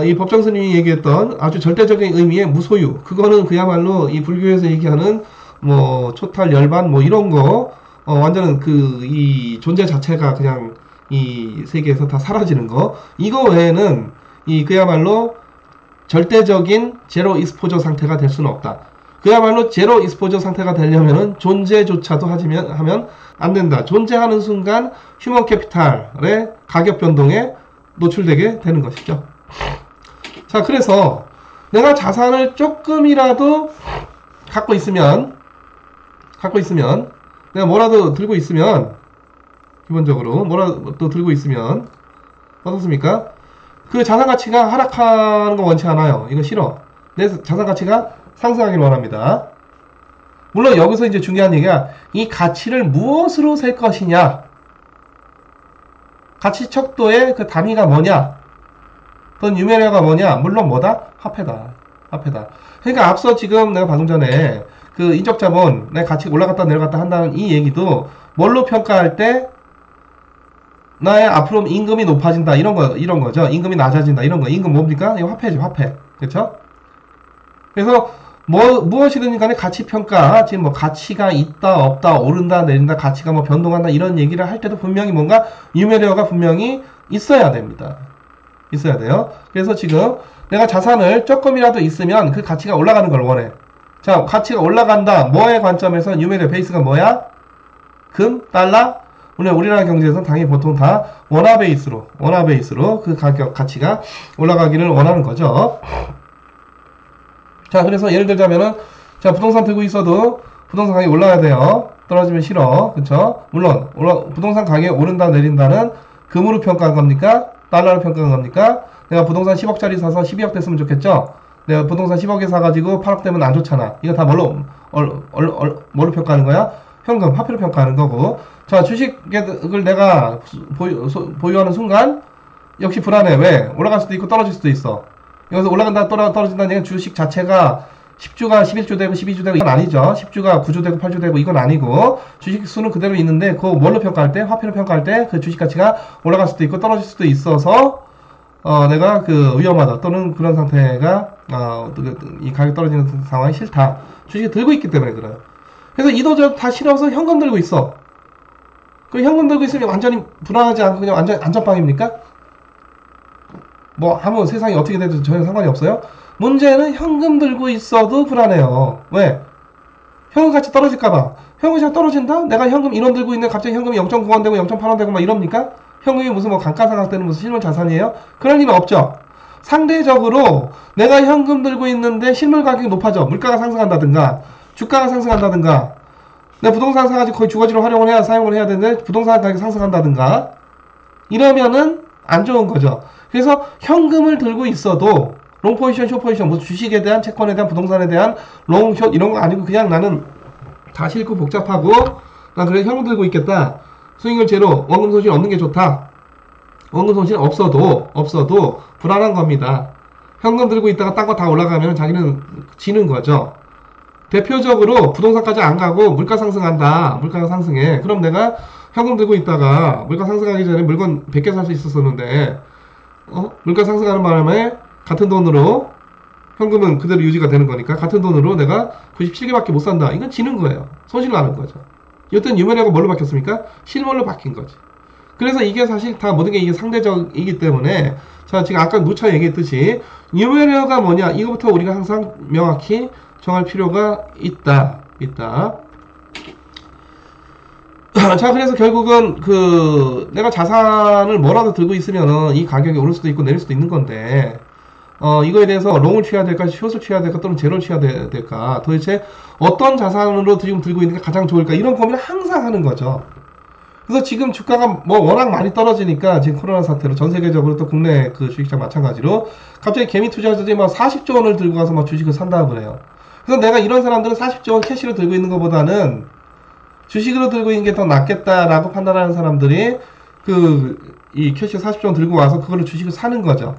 이 법정 스님이 얘기했던 아주 절대적인 의미의 무소유, 그거는 그야말로 이 불교에서 얘기하는 뭐 초탈 열반 뭐 이런 거, 완전은 이 존재 자체가 그냥 이 세계에서 다 사라지는 거, 이거 외에는 그야말로 절대적인 제로 익스포저 상태가 될 수는 없다. 그야말로 제로 익스포저 상태가 되려면은 존재조차도 하면 안 된다. 존재하는 순간 휴먼 캐피탈의 가격 변동에 노출되게 되는 것이죠. 자, 그래서 내가 자산을 조금이라도 갖고 있으면, 내가 뭐라도 들고 있으면, 기본적으로 뭐라도 들고 있으면 어떻습니까? 그 자산 가치가 하락하는 거 원치 않아요. 이거 싫어. 내 자산 가치가 상승하길 원합니다. 물론 여기서 이제 중요한 얘기가, 이 가치를 무엇으로 셀 것이냐, 가치 척도의 그 단위가 뭐냐, 또는 뉴메리아가 뭐냐. 물론 뭐다? 화폐다. 그러니까 앞서 지금 내가 방금 전에 그 인적 자본, 내 가치가 올라갔다 내려갔다 한다는 이 얘기도 뭘로 평가할 때 나의 앞으로 임금이 높아진다, 이런 거죠. 임금이 낮아진다, 이런 거. 임금 뭡니까? 이거 화폐죠, 화폐. 그렇죠? 그래서 무엇이든 간에 가치 평가, 지금 뭐 가치가 있다 없다, 오른다 내린다, 가치가 뭐 변동한다, 이런 얘기를 할 때도 분명히 뭔가 뉴메리어가 분명히 있어야 됩니다. 있어야 돼요. 그래서 지금 내가 자산을 조금이라도 있으면 그 가치가 올라가는 걸 원해. 자, 가치가 올라간다. 뭐의 관점에서 뉴메리어 베이스가 뭐야? 금, 달러. 우리나라 경제에서는 당연히 보통 다 원화 베이스로 그 가치가 올라가기를 원하는 거죠. 자, 그래서 예를 들자면은, 자, 부동산 들고 있어도 부동산 가격이 올라야 돼요. 떨어지면 싫어. 그쵸? 물론, 부동산 가격이 오른다, 내린다는 금으로 평가한 겁니까? 달러로 평가한 겁니까? 내가 부동산 10억짜리 사서 12억 됐으면 좋겠죠? 내가 부동산 10억에 사가지고 8억 되면 안 좋잖아. 이거 다 뭘로 평가하는 거야? 현금, 화폐로 평가하는 거고. 자, 주식을 내가 보유하는 순간 역시 불안해. 왜? 올라갈 수도 있고 떨어질 수도 있어. 여기서 올라간다 떨어진다는 얘기는 주식 자체가 10주가 11주 되고 12주 되고 이건 아니죠. 10주가 9주 되고 8주 되고 이건 아니고, 주식 수는 그대로 있는데 그거 뭘로 평가할 때? 화폐로 평가할 때 그 주식 가치가 올라갈 수도 있고 떨어질 수도 있어서 내가 위험하다, 또는 그런 상태가 이 가격 떨어지는 상황이 싫다. 주식을 들고 있기 때문에 그래요. 그래서 이도저도 다 싫어서 현금 들고 있어. 그 현금 들고 있으면 완전히 불안하지 않고 그냥 완전 안전빵입니까? 뭐 아무 세상이 어떻게 돼도 전혀 상관이 없어요. 문제는 현금 들고 있어도 불안해요. 왜? 현금 가치 떨어질까봐. 현금 가치가 떨어진다? 내가 현금 1원 들고 있는데 갑자기 현금이 0.9원 되고 0.8원 되고 막 이럽니까? 현금이 무슨 뭐 감가상각되는 무슨 실물 자산이에요? 그럴 리는 없죠. 상대적으로 내가 현금 들고 있는데 실물 가격이 높아져. 물가가 상승한다든가 주가가 상승한다든가 내가 부동산 사가지고 거의 주거지로 활용을 해야 사용을 해야 되는데 부동산 가격이 상승한다든가 이러면은 안 좋은 거죠. 그래서 현금을 들고 있어도 롱 포지션, 숏 포지션, 뭐 주식에 대한 채권에 대한 부동산에 대한 롱, 숏 이런 거 아니고 그냥 나는 다 싫고 복잡하고 나 그래 현금 들고 있겠다. 수익률 제로, 원금 손실 없는 게 좋다. 원금 손실 없어도 불안한 겁니다. 현금 들고 있다가 딴 거 다 올라가면 자기는 지는 거죠. 대표적으로 부동산까지 안 가고 물가 상승한다. 물가가 상승해. 그럼 내가 현금 들고 있다가 물가 상승하기 전에 물건 100개 살 수 있었었는데 물가 상승하는 바람에 같은 돈으로 현금은 그대로 유지가 되는 거니까 같은 돈으로 내가 97개밖에 못 산다. 이건 지는 거예요. 손실 나는 거죠. 이때는 유매력가 뭘로 바뀌었습니까? 실물로 바뀐 거지. 그래서 이게 사실 다 모든 게 이게 상대적이기 때문에 자 지금 아까 누차 얘기했듯이 유매력가 뭐냐 이거부터 우리가 항상 명확히 정할 필요가 있다. 자 그래서 결국은 그 내가 자산을 뭐라도 들고 있으면은 이 가격이 오를 수도 있고 내릴 수도 있는 건데 이거에 대해서 롱을 취해야 될까 숏을 취해야 될까 또는 제로를 취해야 될까 도대체 어떤 자산으로 지금 들고 있는 게 가장 좋을까 이런 고민을 항상 하는 거죠. 그래서 지금 주가가 뭐 워낙 많이 떨어지니까 지금 코로나 사태로 전 세계적으로 또 국내 그 주식시장 마찬가지로 갑자기 개미 투자자들이 막 40조 원을 들고 가서 막 주식을 산다고 그래요. 그래서 내가 이런 사람들은 40조 원 캐시로 들고 있는 것보다는 주식으로 들고 있는 게 더 낫겠다라고 판단하는 사람들이 이 캐시 40조 원 들고 와서 그걸로 주식을 사는 거죠.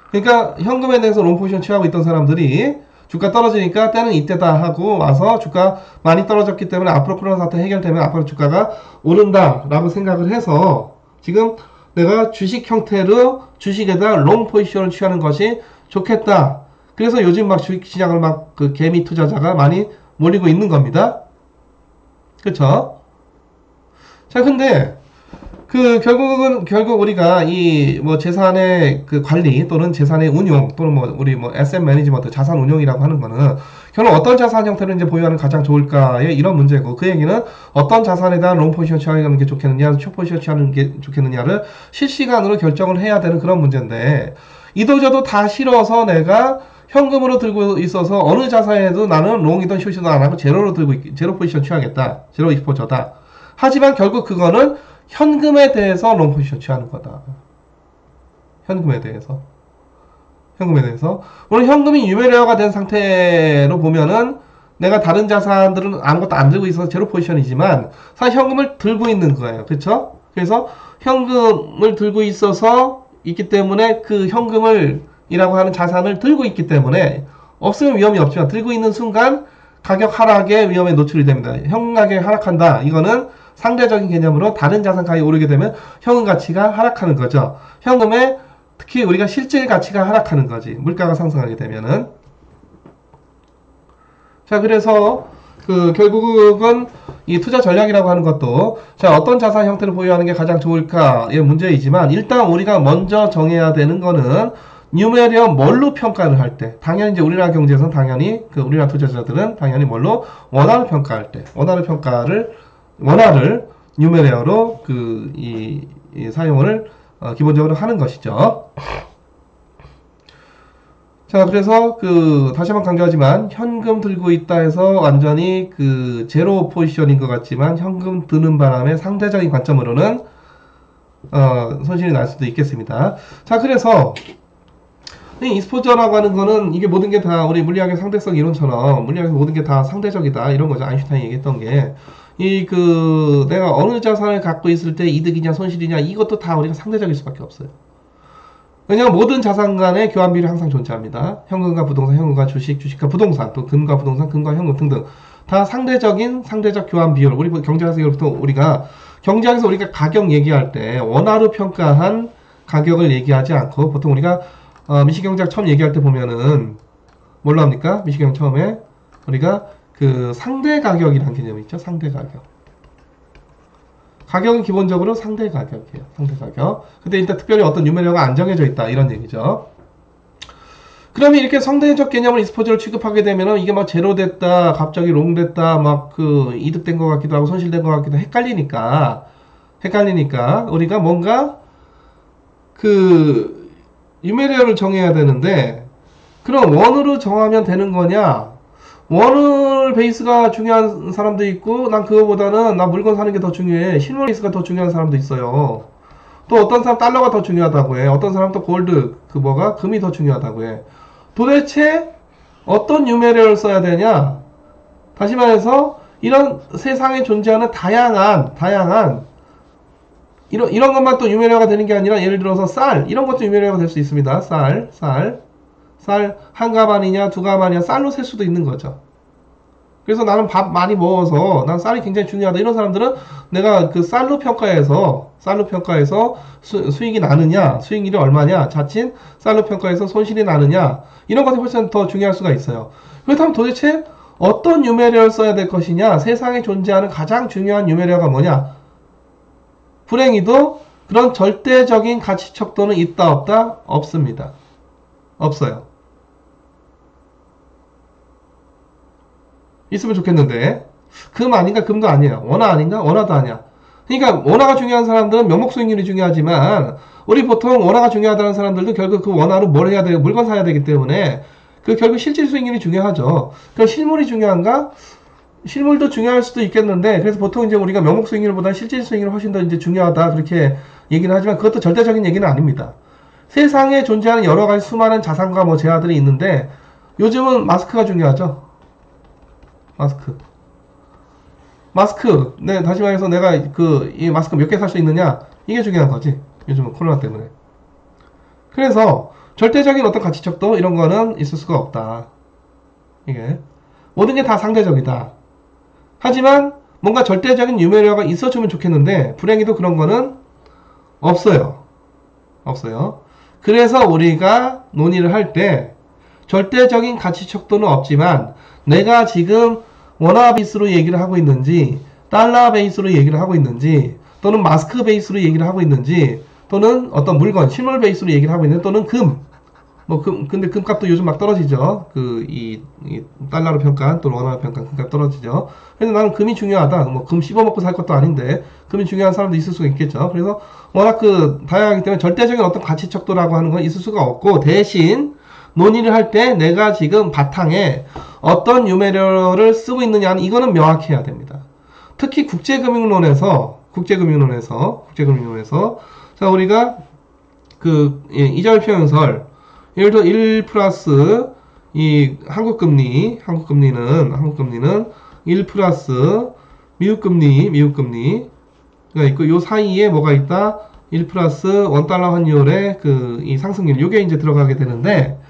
그러니까 현금에 대해서 롱 포지션 취하고 있던 사람들이 주가 떨어지니까 때는 이때다 하고 와서 주가 많이 떨어졌기 때문에 앞으로 코로나 사태 해결되면 앞으로 주가가 오른다라고 생각을 해서 지금 내가 주식 형태로 주식에다 롱 포지션을 취하는 것이 좋겠다. 그래서 요즘 막 주식시장을 막 그 개미 투자자가 많이 몰리고 있는 겁니다. 그쵸? 자, 근데 결국 우리가 이 뭐 재산의 그 관리 또는 재산의 운용 또는 뭐 우리 뭐 에셋 매니지먼트 자산 운용이라고 하는 거는 결국 어떤 자산 형태를 이제 보유하는 가장 좋을까의 이런 문제고 그 얘기는 어떤 자산에 대한 롱 포지션 취하는 게 좋겠느냐 숏 포지션 취하는 게 좋겠느냐를 실시간으로 결정을 해야 되는 그런 문제인데 이도저도 다 싫어서 내가 현금으로 들고 있어서 어느 자산에도 나는 롱이든 숏이든 안 하고 제로 포지션 취하겠다. 제로 익스포저다. 하지만 결국 그거는 현금에 대해서 롱 포지션 취하는 거다. 현금에 대해서. 물론 현금이 유매료가 된 상태로 보면은 내가 다른 자산들은 아무것도 안 들고 있어서 제로 포지션이지만 사실 현금을 들고 있는 거예요. 그렇죠? 그래서 현금을 들고 있기 때문에 그 현금을 이라고 하는 자산을 들고 있기 때문에 없으면 위험이 없지만 들고 있는 순간 가격 하락의 위험에 노출이 됩니다. 현금 가격이 하락한다. 이거는 상대적인 개념으로 다른 자산 가격이 오르게 되면 현금 가치가 하락하는 거죠. 현금의 특히 우리가 실질 가치가 하락하는 거지. 물가가 상승하게 되면은. 자, 그래서 결국은 이 투자 전략이라고 하는 것도 자 어떤 자산 형태를 보유하는 게 가장 좋을까의 문제이지만 일단 우리가 먼저 정해야 되는 거는 뉴메리엄 뭘로 평가를 할 때 당연히 이제 우리나라 경제에서는 당연히 우리나라 투자자들은 당연히 뭘로 원화를 평가할 때 원화를 뉴메리어로 이 사용을 기본적으로 하는 것이죠. 자, 그래서 다시 한번 강조하지만 현금 들고 있다 해서 완전히 제로 포지션인 것 같지만 현금 드는 바람에 상대적인 관점으로는 손실이 날 수도 있겠습니다. 자, 그래서 이 익스포저라고 하는 거는 이게 모든 게 다 우리 물리학의 상대성 이론처럼 물리학에서 모든 게 다 상대적이다 이런 거죠. 아인슈타인이 얘기했던 게 내가 어느 자산을 갖고 있을 때 이득이냐 손실이냐 이것도 다 우리가 상대적일 수밖에 없어요. 왜냐하면 모든 자산 간의 교환 비율이 항상 존재합니다. 현금과 부동산, 현금과 주식과 부동산, 또 금과 부동산, 금과 현금 등등 다 상대적 교환 비율. 우리 경제학에서 우리가 가격 얘기할 때 원화로 평가한 가격을 얘기하지 않고 보통 우리가 미시경제학 처음 얘기할 때 보면은 뭘로 합니까? 미시경 처음에 우리가 상대 가격이라는 개념이 있죠. 상대 가격. 가격은 기본적으로 상대 가격이에요. 상대 가격. 근데 일단 특별히 어떤 뉴메리어가 안 정해져 있다. 이런 얘기죠. 그러면 이렇게 상대적 개념을 e스포츠로 취급하게 되면은 이게 막 제로 됐다, 갑자기 롱 됐다, 막 그 이득된 것 같기도 하고 손실된 것 같기도 헷갈리니까 우리가 뭔가 그 뉴메리어를 정해야 되는데, 그럼 원으로 정하면 되는 거냐? 원을 베이스가 중요한 사람도 있고, 난 그거보다는 나 물건 사는 게 더 중요해. 실물 베이스가 더 중요한 사람도 있어요. 또 어떤 사람 달러가 더 중요하다고 해. 어떤 사람 또 골드, 금이 더 중요하다고 해. 도대체 어떤 뉴메리어를 써야 되냐? 다시 말해서 이런 세상에 존재하는 다양한 이런 것만 또 뉴메리어가 되는 게 아니라, 예를 들어서 쌀, 이런 것도 뉴메리어가 될 수 있습니다. 쌀 한 가마니냐 두 가마니냐 쌀로 셀 수도 있는 거죠. 그래서 나는 밥 많이 먹어서 난 쌀이 굉장히 중요하다, 이런 사람들은 내가 그 쌀로 평가해서 수익이 나느냐, 수익률이 얼마냐, 자칫 쌀로 평가해서 손실이 나느냐, 이런 것이 훨씬 더 중요할 수가 있어요. 그렇다면 도대체 어떤 뉴메리어를 써야 될 것이냐? 세상에 존재하는 가장 중요한 뉴메리어가 뭐냐? 불행히도 그런 절대적인 가치 척도는 있다 없다? 없습니다. 없어요. 있으면 좋겠는데, 금 아닌가? 금도 아니에요. 원화 아닌가? 원화도 아니야. 그러니까 원화가 중요한 사람들은 명목수익률이 중요하지만, 우리 보통 원화가 중요하다는 사람들도 결국 그 원화로 뭘 해야 돼요? 물건 사야 되기 때문에 그 결국 실질 수익률이 중요하죠. 그럼 실물이 중요한가? 실물도 중요할 수도 있겠는데, 그래서 보통 이제 우리가 명목 수익률보다 실질 수익률이 훨씬 더 이제 중요하다, 그렇게 얘기는 하지만 그것도 절대적인 얘기는 아닙니다. 세상에 존재하는 여러 가지 수많은 자산과 뭐 재화들이 있는데, 요즘은 마스크가 중요하죠. 마스크. 네, 다시 말해서 내가 이 마스크 몇 개 살 수 있느냐, 이게 중요한 거지. 요즘은 코로나 때문에. 그래서 절대적인 어떤 가치척도 이런 거는 있을 수가 없다. 이게 모든 게 다 상대적이다. 하지만 뭔가 절대적인 뉴메리어가 있어주면 좋겠는데, 불행히도 그런 거는 없어요. 그래서 우리가 논의를 할 때 절대적인 가치 척도는 없지만, 내가 지금 원화 베이스로 얘기를 하고 있는지, 달러 베이스로 얘기를 하고 있는지, 또는 마스크 베이스로 얘기를 하고 있는지, 또는 어떤 물건, 실물 베이스로 얘기를 하고 있는지, 또는 근데 금값도 요즘 막 떨어지죠. 이 달러로 평가한, 또 원화로 평가한 금값 떨어지죠. 그래서 나는 금이 중요하다. 금 씹어먹고 살 것도 아닌데, 금이 중요한 사람도 있을 수가 있겠죠. 그래서 워낙 다양하기 때문에 절대적인 어떤 가치 척도라고 하는 건 있을 수가 없고, 대신 논의를 할 때 내가 지금 바탕에 어떤 뉴메리어를 쓰고 있느냐는, 이거는 명확해야 됩니다. 특히 국제금융론에서, 자, 우리가 이자율 표현설, 예를 들어 1 플러스 이 한국금리는 1 플러스 미국금리가 있고, 요 사이에 뭐가 있다? 1 플러스 원달러 환율의 이 상승률, 요게 이제 들어가게 되는데,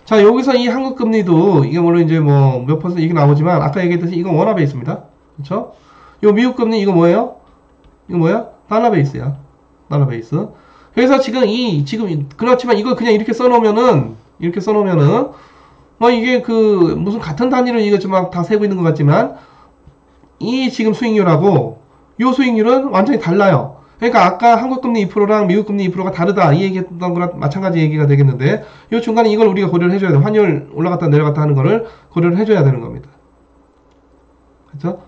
자, 여기서 이 한국금리도, 이게 물론 이제 뭐 몇 퍼센트 이게 나오지만, 아까 얘기했듯이 이건 원화 베이스입니다. 그쵸? 요 미국금리 이거 뭐예요? 달러 베이스야. 달러 베이스. 그래서 지금 그렇지만 이걸 그냥 이렇게 써놓으면은, 이게 무슨 같은 단위로 이거 좀 막 다 세고 있는 것 같지만, 이 지금 수익률하고 요 수익률은 완전히 달라요. 그러니까 아까 한국금리 2%랑 미국금리 2%가 다르다, 이 얘기했던 거랑 마찬가지 얘기가 되겠는데, 요 중간에 이걸 우리가 고려를 해줘야 돼요. 환율 올라갔다 내려갔다 하는 거를 고려를 해줘야 되는 겁니다. 그쵸?